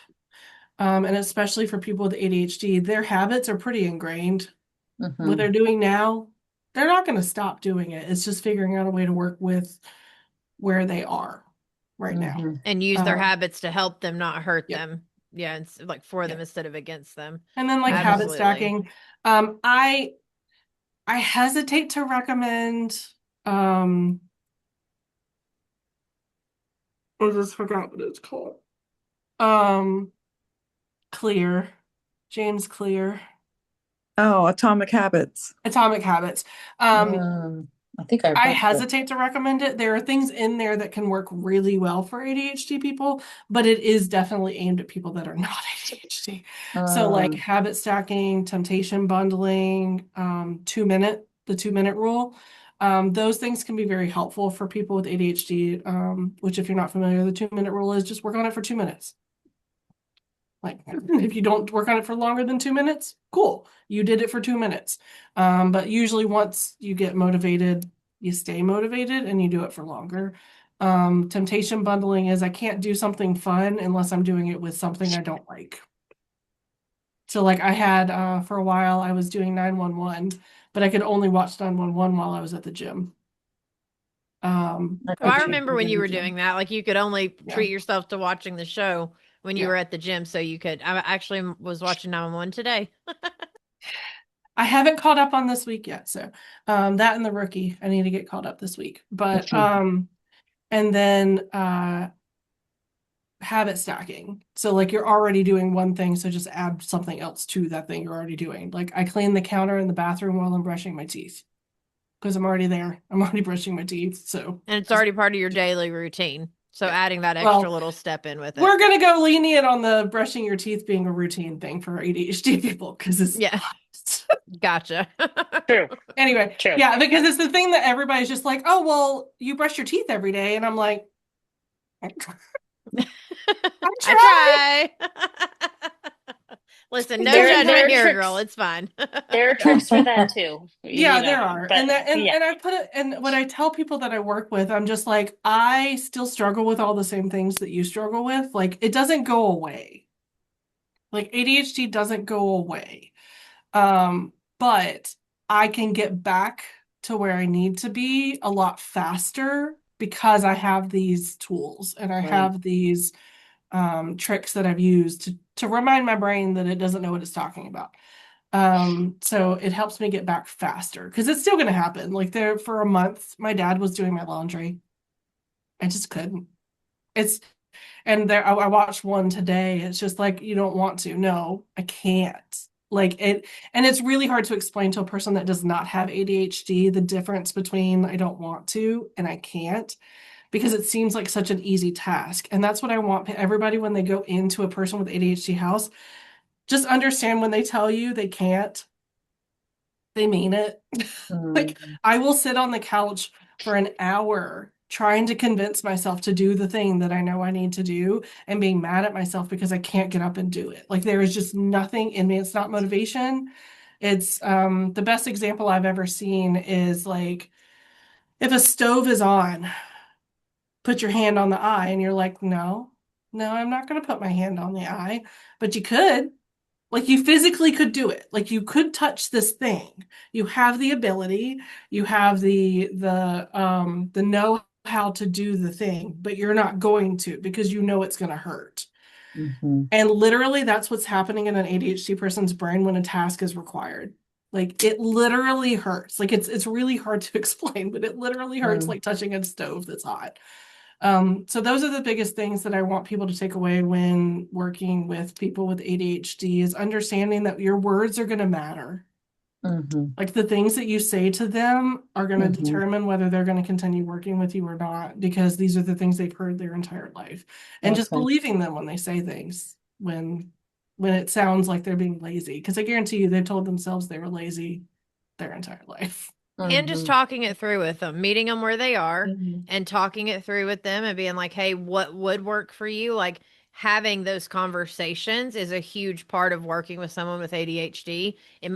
S3: And especially for people with ADHD, their habits are pretty ingrained. What they're doing now, they're not going to stop doing it. It's just figuring out a way to work with where they are right now.
S1: And use their
S3: Um,
S1: habits to help them, not hurt
S3: Yep.
S1: them. Yeah, it's like for them
S3: Yep.
S1: instead of against them.
S3: And then like habit
S1: Absolutely.
S3: stacking. I hesitate to recommend I just forgot what it's called. Um Clear. James Clear.
S6: Oh, Atomic Habits.
S3: Atomic Habits.
S7: I think I
S3: I
S7: read that.
S3: hesitate to recommend it. There are things in there that can work really well for ADHD people, but it is definitely aimed at people that are not ADHD. So like habit stacking, temptation bundling, the 2-minute rule. Those things can be very helpful for people with ADHD, which if you're not familiar, the 2-minute rule is just work on it for 2 minutes. Like if you don't work on it for longer than 2 minutes, cool. You did it for 2 minutes. But usually once you get motivated, you stay motivated and you do it for longer. Temptation bundling is I can't do something fun unless I'm doing it with something I don't like. So like I had for a while I was doing 911, but I could only watch 911 while I was at the gym.
S1: Oh, I remember when you were doing that. Like you could only treat yourself to watching the show when you were at the gym, so you could. I actually was watching 911 today.
S3: I haven't caught up on this week yet, so that and The Rookie, I need to get caught up this week. But and then habit stacking. So like you're already doing one thing, so just add something else to that thing you're already doing. Like I clean the counter in the bathroom while I'm brushing my teeth because I'm already there. I'm already brushing my teeth, so
S1: And it's already part of your daily routine. So adding that
S3: Well,
S1: extra little step in with it.
S3: we're gonna go lenient on the brushing your teeth being a routine thing for ADHD people because it's
S1: Yeah. Gotcha.
S4: True.
S3: Anyway,
S4: True.
S3: yeah, because it's the thing that everybody's just like, oh, well, you brush your teeth every day. And I'm like, I try.
S1: I try. Listen, no judgment here, girl. It's fine.
S4: There are tricks for that too.
S3: Yeah, there are.
S4: But,
S3: and I put it, and when I tell people that I work with, I'm just like, I still struggle with all the same things that you struggle with. Like it doesn't go away. Like ADHD doesn't go away. But I can get back to where I need to be a lot faster because I have these tools and I have these tricks that I've used to remind my brain that it doesn't know what it's talking about. So it helps me get back faster because it's still going to happen. Like there for a month, my dad was doing my laundry. I just couldn't. It's and there I watched one today. It's just like you don't want to. No, I can't. Like it, and it's really hard to explain to a person that does not have ADHD the difference between I don't want to and I can't because it seems like such an easy task. And that's what I want everybody when they go into a person with ADHD house, just understand when they tell you they can't, they mean it. Like I will sit on the couch for an hour trying to convince myself to do the thing that I know I need to do and being mad at myself because I can't get up and do it. Like there is just nothing in me. It's not motivation. It's the best example I've ever seen is like if a stove is on, put your hand on the eye and you're like, no, I'm not going to put my hand on the eye, but you could. Like you physically could do it. Like you could touch this thing. You have the ability, you have the know how to do the thing, but you're not going to because you know it's going to hurt. And literally that's what's happening in an ADHD person's brain when a task is required. Like it literally hurts. Like it's really hard to explain, but it literally hurts like touching a stove that's hot. So those are the biggest things that I want people to take away when working with people with ADHD is understanding that your words are going to matter. Like the things that you say to them are going to determine whether they're going to continue working with you or not, because these are the things they've heard their entire life. And just believing them when they say things when it sounds like they're being lazy, because I guarantee you they've told themselves they were lazy their entire life.
S1: And just talking it through with them, meeting them where they are and talking it through with them and being like, hey, what would work for you? Like, having those conversations is a huge part of working with someone with ADHD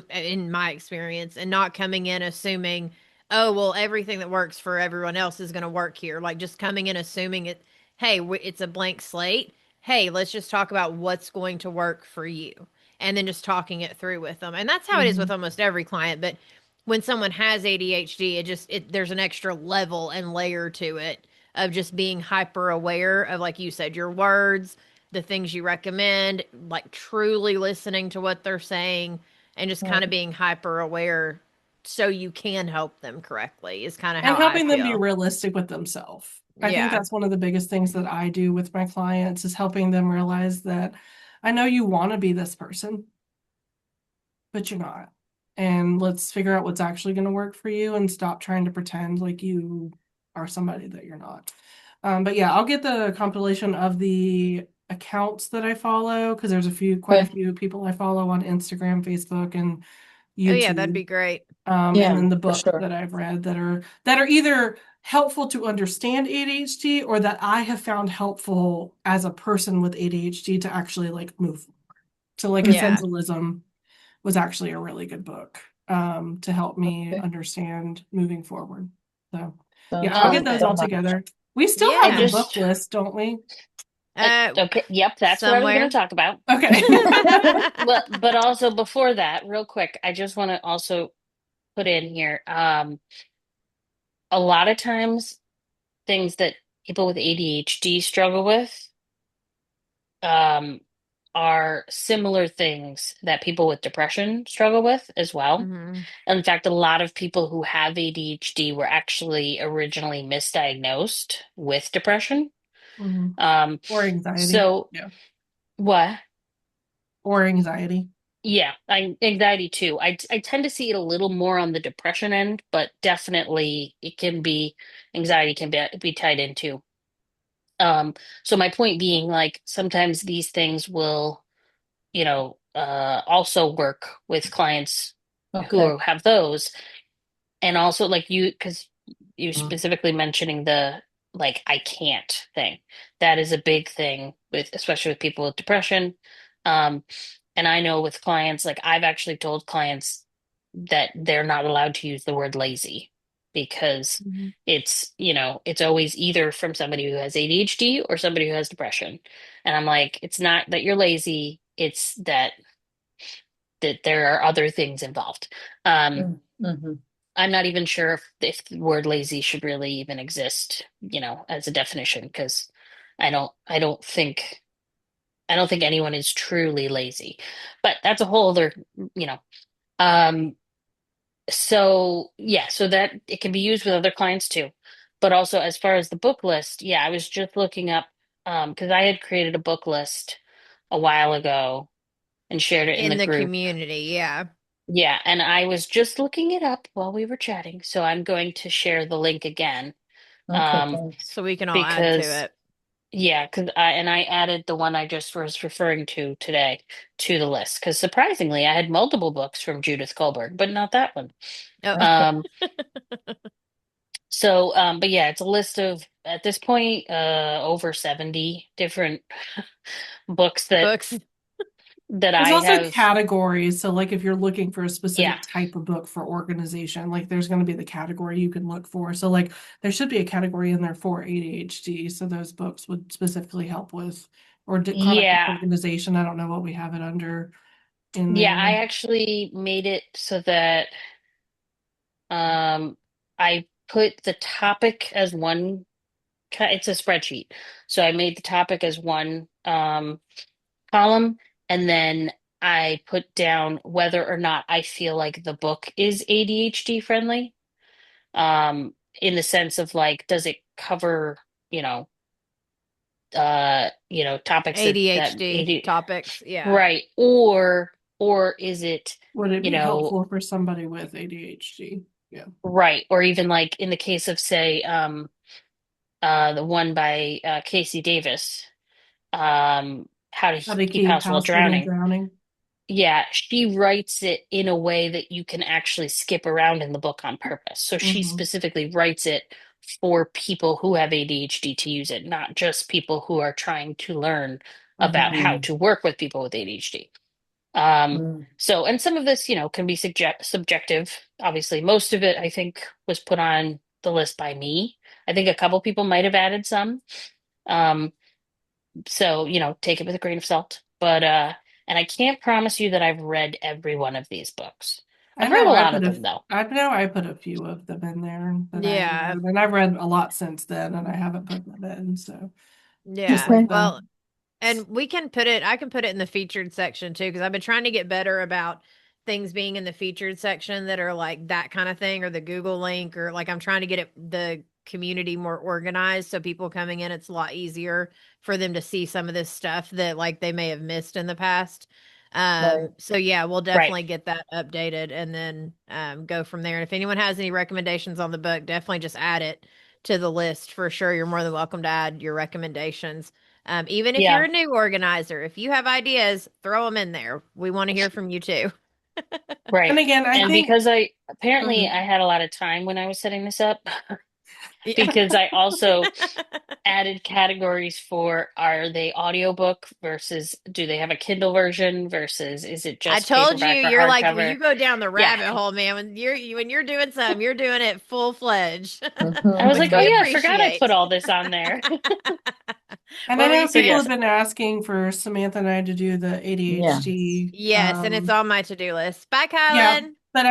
S1: in my experience, and not coming in assuming, oh, well, everything that works for everyone else is going to work here. Like just coming in assuming it, hey, it's a blank slate. Hey, let's just talk about what's going to work for you. And then just talking it through with them. And that's how it is
S2: Hmm.
S1: with almost every client. But when someone has ADHD, there's an extra level and layer to it of just being hyper aware of, like you said, your words, the things you recommend, like truly listening to what they're saying, and just kind of
S2: Right.
S1: being hyper aware so you can help them correctly is kind of how
S3: And
S1: I
S3: helping them be
S1: feel.
S3: realistic with themselves. I think
S1: Yeah.
S3: that's one of the biggest things that I do with my clients is helping them realize that I know you want to be this person, but you're not. And let's figure out what's actually going to work for you and stop trying to pretend like you are somebody that you're not. But yeah, I'll get the compilation of the accounts that I follow because there's quite a
S7: Okay.
S3: few people I follow on Instagram, Facebook, and
S1: Oh yeah, that'd be
S3: YouTube.
S1: great.
S3: And
S7: Yeah,
S3: then the
S7: for
S3: books
S7: sure.
S3: that I've read that are either helpful to understand ADHD or that I have found helpful as a person with ADHD to actually like move. So like
S1: Yeah.
S3: Essentialism was actually a really good book to help me
S7: Okay.
S3: understand moving forward. So yeah,
S7: Sounds
S3: I'll
S7: thank
S3: get
S7: you
S4: Um,
S3: those
S7: so
S3: all
S7: much.
S3: together. We still
S4: I
S3: have the
S1: Yeah.
S3: book
S4: just
S3: list, don't we?
S1: Uh
S4: okay, yep, that's what I was going to
S1: somewhere.
S4: talk about.
S3: Okay.
S4: But also before that, real quick, I just want to also put in here, a lot of times things that people with ADHD struggle with, um, are similar things that people with depression struggle with as well.
S1: Hmm.
S4: In fact, a lot of people who have ADHD were actually originally misdiagnosed with depression.
S3: Mhm.
S4: Um,
S3: Or anxiety.
S4: so
S3: Yeah.
S4: what?
S3: Or anxiety.
S4: Yeah, anxiety too. I tend to see it a little more on the depression end, but definitely it can be anxiety can be tied into. So my point being, like sometimes these things will, also work with clients
S7: Okay.
S4: who have those. And also, like because you
S7: Mm.
S4: specifically mentioning the like I can't thing. That is a big thing with especially with people with depression. Um, and I know with clients, like I've actually told clients that they're not allowed to use the word lazy because
S3: Mhm.
S4: it's always either from somebody who has ADHD or somebody who has depression. And I'm like, it's not that you're lazy, it's that there are other things involved. Um,
S7: Mm-hmm.
S4: I'm not even sure if the word lazy should really even exist, as a definition, because I don't think anyone is truly lazy. But that's a whole other, you know. Um, so yeah, so that it can be used with other clients too. But also as far as the book list, yeah, I was just looking up because I had created a book list a while ago and shared it in the
S1: In the
S4: group.
S1: community, yeah.
S4: Yeah, and I was just looking it up while we were chatting, so I'm going to share the link again.
S7: Okay,
S4: Um,
S7: thanks.
S1: So we can all add to
S4: because
S1: it.
S4: yeah, because I added the one I just was referring to today to the list because surprisingly I had multiple books from Judith Goldberg, but not that one.
S1: Oh,
S7: Okay.
S4: Um, but yeah, it's a list of at this point over 70 different books that
S1: books.
S4: that
S3: There's
S4: I
S3: also
S4: have.
S3: categories. So, like, if you're looking for a
S4: Yeah,
S3: specific type of book for organization, like, there's going to be the category you can look for. So, like, there should be a category in there for ADHD. So, those books would specifically help with, or chronic
S4: yeah,
S3: organization. I don't know what we have it under in
S4: yeah. I
S3: there.
S4: actually made it so that I put the topic as one. It's a spreadsheet, so I made the topic as one column, and then I put down whether or not I feel like the book is ADHD friendly. In the sense of like, does it cover, you know, topics that
S1: ADHD
S4: AD,
S1: topics. Yeah.
S4: right, or is it,
S3: Would it
S4: you
S3: be
S4: know,
S3: helpful for somebody with ADHD? Yeah.
S4: right, or even like in the case of say, the one by Casey Davis, how to
S3: How to
S4: keep
S3: keep
S4: house while
S3: house from
S4: drowning.
S3: drowning.
S4: Yeah, she writes it in a way that you can actually skip around in the book on purpose. So she
S3: Hmm.
S4: specifically writes it for people who have ADHD to use it, not just people who are trying to learn about how
S7: Mhm.
S4: to work with people with ADHD. Um,
S7: Mm.
S4: so, and some of this, can be subjective. Obviously, most of it, I think, was put on the list by me. I think a couple people might have added some. Um, so, take it with a grain of salt. But, and I can't promise you that I've read every one of these books.
S3: I
S4: I've read
S3: know
S4: a
S3: I
S4: lot of
S3: put
S4: them, though.
S3: I put a few of them in there that I
S1: Yeah.
S3: read, and I've read a lot since then, and I haven't put them in. So just
S1: Yeah.
S3: like
S7: Okay.
S3: the
S1: Well, and I can put it in the featured section too, because I've been trying to get better about things being in the featured section that are like that kind of thing, or the Google link, or like I'm trying to get the community more organized so people coming in, it's a lot easier for them to see some of this stuff that like they may have missed in the past.
S7: Right.
S1: So yeah, we'll
S4: Right.
S1: definitely get that updated and then go from there. And if anyone has any recommendations on the book, definitely just add it to the list for sure. You're more than welcome to add your recommendations. Even if you're
S4: Yeah.
S1: a new organizer, if you have ideas, throw them in there. We want to hear from you too.
S3: and
S4: Right.
S3: again, I
S4: And
S3: think
S4: because
S3: go
S4: apparently
S3: ahead.
S4: I had a lot of time when I was setting this up,
S1: Yeah.
S4: because I also added categories for, are they audiobook versus do they have a Kindle version versus is it
S1: I
S4: just
S1: told you,
S4: paperback or
S1: you're like, well,
S4: hardcover?
S1: you go down the
S4: Yeah.
S1: rabbit hole, man. When you're doing something, you're doing it full fledged,
S4: I was
S7: Mhm.
S4: like,
S1: which
S4: oh
S1: we
S4: yeah, I forgot I put
S1: appreciate.
S4: all this on there.
S3: And I
S1: What were
S3: know
S1: you
S4: So
S3: people
S1: saying?
S3: have
S4: yes.
S3: been asking for Samantha and I to do the
S7: Yes.
S3: ADHD.
S1: Yes, and it's on my to-do list. Bye,
S3: Yeah,
S1: Kylan.
S3: but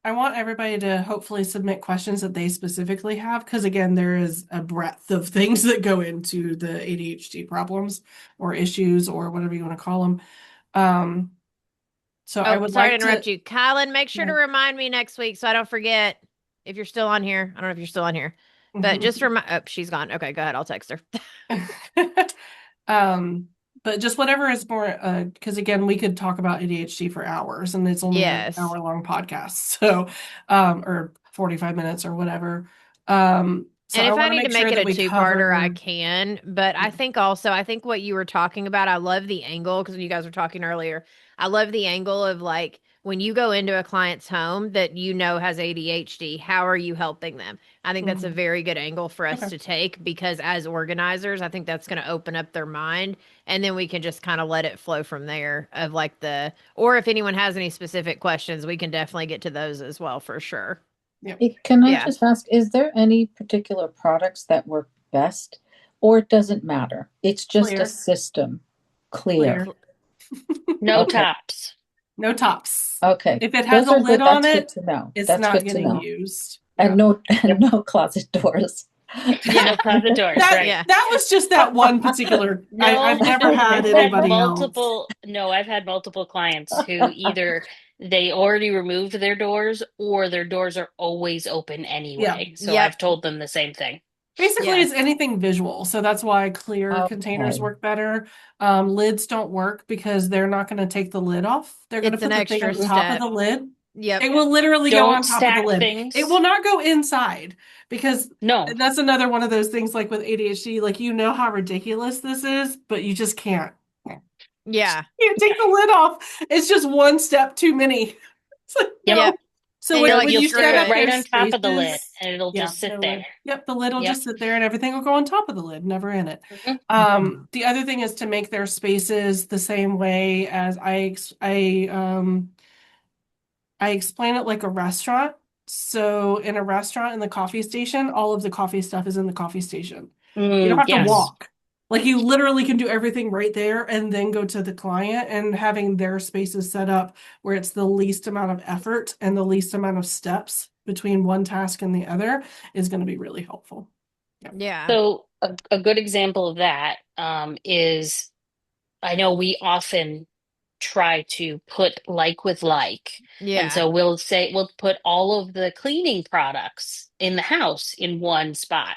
S3: I want everybody to hopefully submit questions that they specifically have because again, there is a breadth of things that go into the ADHD problems or issues or whatever you want to call them. Um, so I
S1: Oh,
S3: would
S1: sorry to
S3: like
S1: interrupt
S3: to,
S1: you. Kylan, make sure to
S3: yeah.
S1: remind me next week so I don't forget if you're still on here. I don't know if you're still on here, but just remind. Oh, she's gone. Okay, go ahead. I'll text her.
S3: Um, but just whatever is more, because again, we could talk about ADHD for hours and it's only an
S1: Yes.
S3: hour long podcast. So, or 45 minutes or whatever. So
S1: And
S3: I
S1: if I
S3: want to
S1: need to
S3: make
S1: make
S3: sure
S1: it
S3: that
S1: a
S3: we
S1: two-parter, I
S3: cover,
S1: can. But I
S3: yeah.
S1: think also, I think what you were talking about, I love the angle because when you guys were talking earlier, I love the angle of like when you go into a client's home that you know has ADHD, how are you helping them? I think that's a
S3: Mhm.
S1: very good angle for us
S3: Okay.
S1: to take because as organizers, I think that's going to open up their mind. And then we can just kind of let it flow from there of like or if anyone has any specific questions, we can definitely get to those as well for sure.
S3: Yep.
S7: Can I
S1: Yeah.
S7: just ask, is there any particular products that work best, or it doesn't matter? It's just a
S3: Clear,
S7: system. Clear.
S3: clear.
S1: Cl-
S4: No
S7: Okay.
S4: tops.
S3: No tops.
S7: Okay.
S3: If it has
S7: Those
S3: a
S7: are
S3: lid
S7: good.
S3: on
S7: That's good
S3: it,
S7: to know.
S3: it's
S7: That's
S3: not
S7: good to
S3: getting
S7: know.
S3: used.
S7: And
S3: Yeah.
S7: no, and
S4: Yep.
S7: no closet doors.
S1: Yeah.
S4: No closet doors,
S3: That
S4: right.
S1: Yeah.
S3: that was just that one particular. I've
S4: No,
S3: never had
S4: I've had
S3: anybody else.
S4: multiple, no, I've had multiple clients who either they already removed their doors or their doors are always open
S3: Yeah.
S4: anyway. So I've
S1: Yep.
S4: told them the same thing.
S3: Basically, it's
S1: Yes.
S3: anything visual. So that's why clear containers
S7: Okay.
S3: work better. Lids don't work because they're not going to take the lid off. They're going to
S1: It's an
S3: put the thing
S1: extra
S3: on top of
S1: step.
S3: the lid.
S1: Yep.
S3: It will literally go on
S4: Don't
S3: top of the
S4: stack
S3: lid. It will
S4: things.
S3: not go inside because
S4: No.
S3: that's another one of those things like with ADHD, like you know how ridiculous this is, but you just can't.
S1: Yeah.
S3: You take the lid off. It's just one step too many. It's like,
S4: Yep.
S3: no.
S1: Yep.
S3: So
S1: And
S4: You're
S1: you're
S4: like,
S1: like,
S3: when
S4: you'll
S3: you
S1: screw
S4: stick
S3: set
S4: it
S3: up
S1: it.
S4: right
S3: your
S4: on top of the lid
S3: spaces,
S4: and it'll
S3: yeah,
S4: just sit
S3: no
S4: there.
S3: lid. Yep, the lid will
S4: Yep.
S3: just sit there and everything will go on top of the lid, never in it.
S4: Mhm.
S3: The other thing is to make their spaces the same way as I explain it like a restaurant. So in a restaurant in the coffee station, all of the coffee stuff is in the coffee station. You don't have to
S4: Yes.
S3: walk. Like you literally can do everything right there and then go to the client and having their spaces set up where it's the least amount of effort and the least amount of steps between one task and the other is going to be really helpful. Yeah.
S1: Yeah.
S4: So a good example of that is I know we often try to put like with like. And
S1: Yeah.
S4: so we'll put all of the cleaning products in the house in one spot.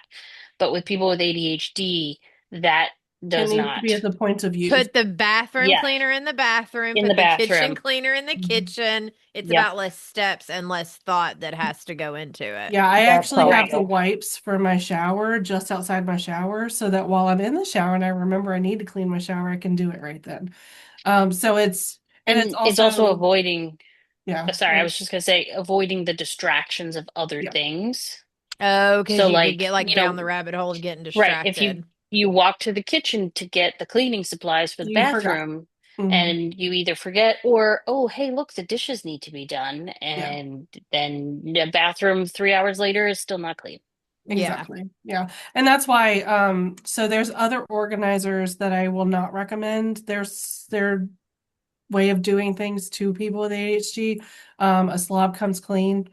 S4: But with people with ADHD, that
S3: It
S4: does
S3: needs to be at
S4: not.
S3: the point of use.
S1: Put the bathroom
S4: Yeah,
S1: cleaner in the bathroom,
S4: in the
S1: put the kitchen
S4: bathroom.
S1: cleaner in the
S3: Mhm.
S1: kitchen. It's
S4: Yep,
S1: about less steps and less thought that has to go into it.
S3: Yeah, I
S7: That's
S3: actually have
S4: right.
S3: the
S7: helpful.
S3: wipes for my shower just outside my shower so that while I'm in the shower and I remember I need to clean my shower, I can do it right then. So it's
S4: And it's also
S3: also,
S4: avoiding,
S3: yeah,
S4: sorry, I was just gonna say avoiding the distractions of other
S3: yeah.
S1: Oh, because
S4: things. So
S1: you could
S4: like,
S1: get like down the rabbit hole of getting
S4: right, if you
S1: distracted.
S4: you walk to the kitchen to get the cleaning supplies for the
S3: You forgot.
S4: bathroom,
S3: Mhm.
S4: and you either forget or, oh, hey, look, the dishes need to be done.
S3: Yeah,
S4: And then the bathroom 3 hours later is still not clean.
S1: Yeah.
S3: exactly. Yeah. And that's why, so there's other organizers that I will not recommend. Their way of doing things to people with ADHD. A slob comes clean,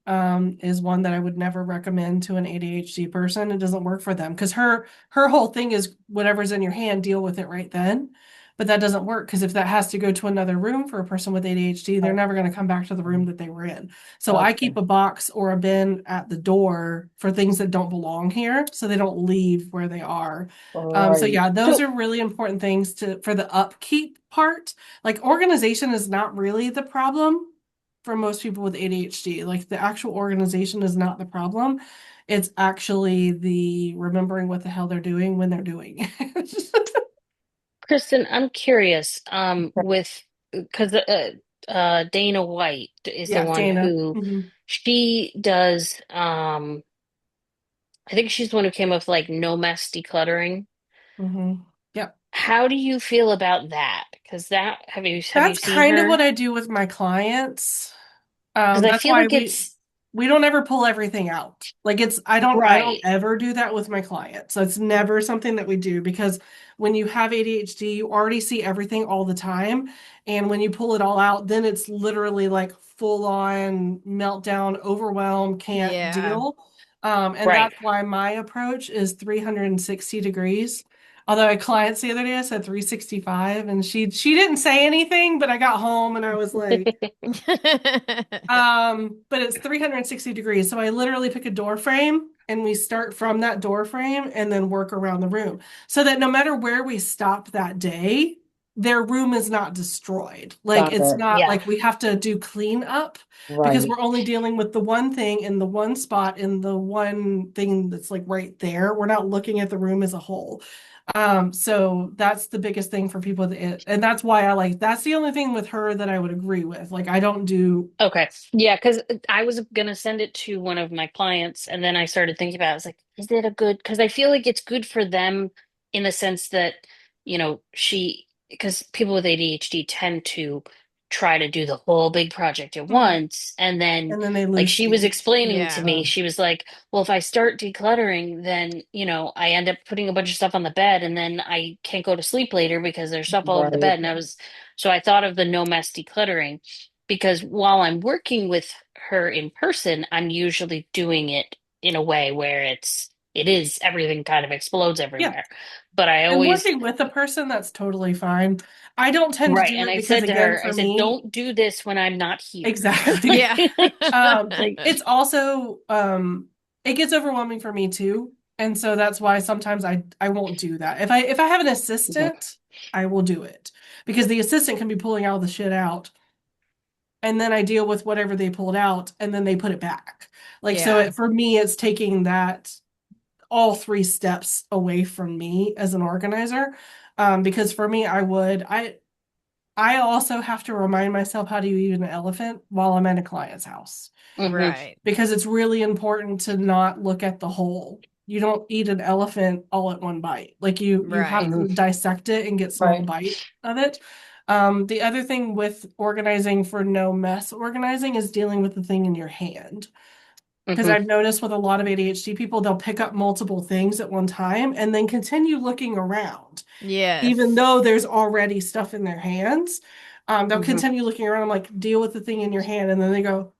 S3: is one that I would never recommend to an ADHD person. It doesn't work for them because her whole thing is whatever's in your hand, deal with it right then. But that doesn't work because if that has to go to another room for a person with ADHD, they're never going to come back to the room that they were in. So I
S7: Okay.
S3: keep a box or a bin at the door for things that don't belong here so they don't leave where they are. So
S7: Right.
S3: yeah, those
S4: So,
S3: are really important things to for the upkeep part. Like organization is not really the problem for most people with ADHD. Like the actual organization is not the problem. It's actually the remembering what the hell they're doing when they're doing it.
S4: Kristen, I'm curious, with because Dana White is the
S3: Yeah,
S4: one
S3: Dana.
S4: who she does. I think she's the one who came up with like no mess decluttering.
S3: Yep.
S4: How do you feel about that? Because that have you
S3: That's
S4: seen
S3: kind of what
S4: her?
S3: I do with my clients.
S4: Because I
S3: That's
S4: feel
S3: why
S4: like
S3: we
S4: it's
S3: we don't ever pull everything out. Like it's I don't
S4: right.
S3: ever do that with my clients. So it's never something that we do because when you have ADHD, you already see everything all the time. And when you pull it all out, then it's literally like full on meltdown, overwhelm, can't
S1: Yeah.
S3: deal. And
S4: Right.
S3: that's why my approach is 360 degrees. Although I had clients the other day, I said 365, and she didn't say anything, but I got home and I was like, but it's 360 degrees. So I literally pick a door frame and we start from that door frame and then work around the room so that no matter where we stop that day, their room is not destroyed. Like
S7: Got
S3: it's
S7: it.
S3: not
S4: Yeah.
S3: like we have to do cleanup because
S7: Right.
S3: we're only dealing with the one thing in the one spot in the one thing that's like right there. We're not looking at the room as a whole. So that's the biggest thing for people that, and that's why I like that's the only thing with her that I would agree with. Like I don't do
S4: Okay. Yeah, because I was gonna send it to one of my clients, and then I started thinking about it. I was like, is it a good? Because I feel like it's good for them in the sense that, because people with ADHD tend to try to do the whole big project at
S3: hmm,
S4: once, and then
S3: and then they
S4: like
S3: lose
S4: she was
S3: steam.
S4: explaining to
S1: Yeah.
S4: me, she was like, well, if I start decluttering, then I end up putting a bunch of stuff on the bed, and then I can't go to sleep later because there's stuff all over the
S7: Right.
S4: bed. So I thought of the no mess decluttering because while I'm working with her in person, I'm usually doing it in a way where it is everything kind of explodes
S3: Yeah.
S4: everywhere. But I
S3: And
S4: always
S3: working with a person, that's totally fine. I don't tend to
S4: right,
S3: do
S4: and
S3: it
S4: I
S3: because,
S4: said to
S3: again,
S4: her, I
S3: for
S4: said,
S3: me,
S4: don't do this when I'm not here.
S3: exactly.
S1: Yeah.
S3: Um,
S4: Like,
S3: it's also it gets overwhelming for me too. And so that's why sometimes I won't do that. If I have an
S7: Mhm.
S3: assistant, I will do it because the assistant can be pulling all the shit out and then I deal with whatever they pulled out and then they put it back. Like so
S1: Yeah.
S3: for me it's taking that all three steps away from me as an organizer. Because for me, I also have to remind myself how to eat an elephant while I'm at a client's house
S4: hmm
S1: Right.
S3: because it's really important to not look at the whole. You don't eat an elephant all at one bite. Like you have
S1: Right.
S3: to dissect it and get small
S7: Right.
S3: bite of it. The other thing with organizing for no mess organizing is dealing with the thing in your hand. Because
S4: hmm
S3: I've noticed with a lot of ADHD people, they'll pick up multiple things at one time and then continue looking around, even
S1: Yes.
S3: though there's already stuff in their hands. They'll
S4: hmm
S3: continue looking around. I'm like, deal with the thing in your hand. And then they go,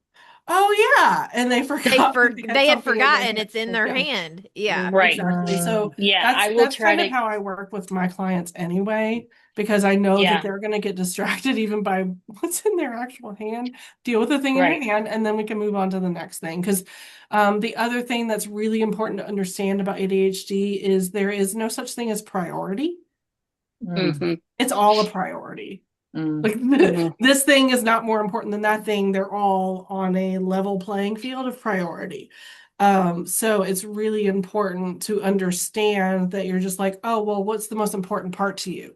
S3: oh, yeah. And they forgot that they had
S1: They had
S3: something in their
S1: forgotten
S3: hand.
S1: it's in their
S3: Yeah.
S1: hand. Yeah.
S4: Right.
S3: Exactly. So
S4: Yeah,
S3: that's
S4: I will
S3: that's
S4: try
S3: kind of
S4: to,
S3: how I work with my clients anyway, because I know that
S4: yeah,
S3: they're going to get distracted even by what's in their actual hand. Deal with the thing in your
S4: right.
S3: hand, and then we can move on to the next thing. Because the other thing that's really important to understand about ADHD is there is no such thing as priority.
S7: Mm,
S4: hmm
S3: It's all a priority.
S7: mm.
S3: Like
S4: hmm
S3: this thing is not more important than that thing. They're all on a level playing field of priority. So it's really important to understand that you're just like, oh, well, what's the most important part to you?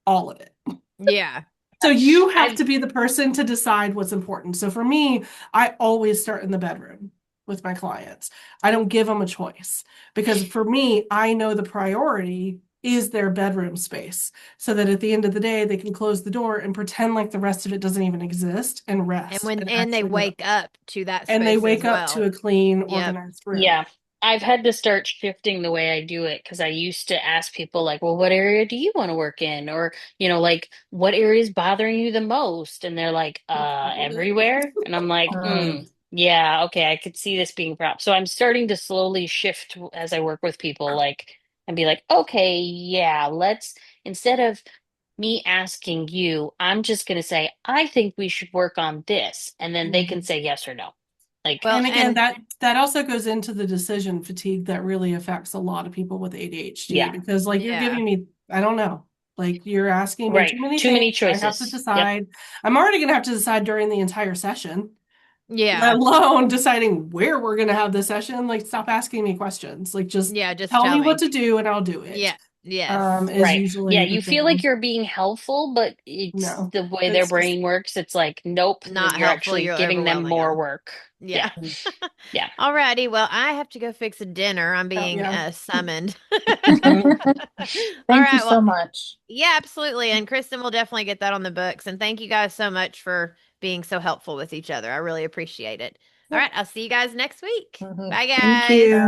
S3: All of it.
S1: Yeah.
S3: So you have
S4: I've
S3: to be the person to decide what's important. So for me, I always start in the bedroom. with my clients. I don't give them a choice because for me, I know the priority is their bedroom space so that at the end of the day, they can close the door and pretend like the rest of it doesn't even exist and
S1: And
S3: rest
S1: when
S3: and
S1: and they
S3: actually do it.
S1: wake up to that
S3: And they
S1: space as
S3: wake up to
S1: well.
S3: a clean,
S1: Yep.
S3: organized room.
S4: Yeah. I've had to start shifting the way I do it because I used to ask people like, well, what area do you want to work in? Or, like what area is bothering you the most? And they're like,
S3: All of it.
S4: everywhere. And I'm like, yeah, okay, I could see this being a problem. So I'm starting to slowly shift as I work with people, like, and be like, okay, yeah, instead of me asking you, I'm just going to say, I think we should work on this. And then they can
S3: Mhm.
S4: say yes or no. Like,
S1: Well,
S3: And again,
S1: and
S3: that also goes into the decision fatigue that really affects a lot of people with ADHD
S4: yeah,
S3: because like you're
S1: yeah.
S3: giving me, I don't know, like you're asking me too
S4: right.
S3: many
S4: Too
S3: things.
S4: many
S3: I have to
S4: choices. Yep.
S3: decide. I'm already gonna have to decide during the entire session, let
S1: Yeah.
S3: alone deciding where we're gonna have the session. Like stop asking me questions. Like just
S1: Yeah, just
S3: tell
S1: tell
S3: me what
S1: me.
S3: to do and I'll do it.
S1: Yeah. Yes.
S3: Is
S4: Right. Yeah,
S3: usually the
S4: you feel like
S3: thing.
S4: you're being helpful, but it's
S3: No,
S4: the way their
S3: it's just
S4: brain works. It's like, nope,
S1: Not
S4: you're
S1: helpful,
S4: actually
S1: you're
S4: giving them
S1: overwhelming
S4: more
S1: them.
S4: work.
S1: Yeah.
S4: Yeah. Yeah.
S1: Alrighty, well, I have to go fix a dinner. I'm
S3: oh,
S1: being
S3: yeah.
S1: summoned.
S4: Mhm.
S1: All
S7: Thank you
S1: right,
S7: so
S1: well,
S7: much.
S1: yeah, absolutely. And Kristen will definitely get that on the books. And thank you guys so much for being so helpful with each other. I really appreciate it. All
S7: Yep.
S1: right, I'll see you guys next week.
S7: Mhm.
S1: Bye,
S3: Thank
S1: guys.
S3: you.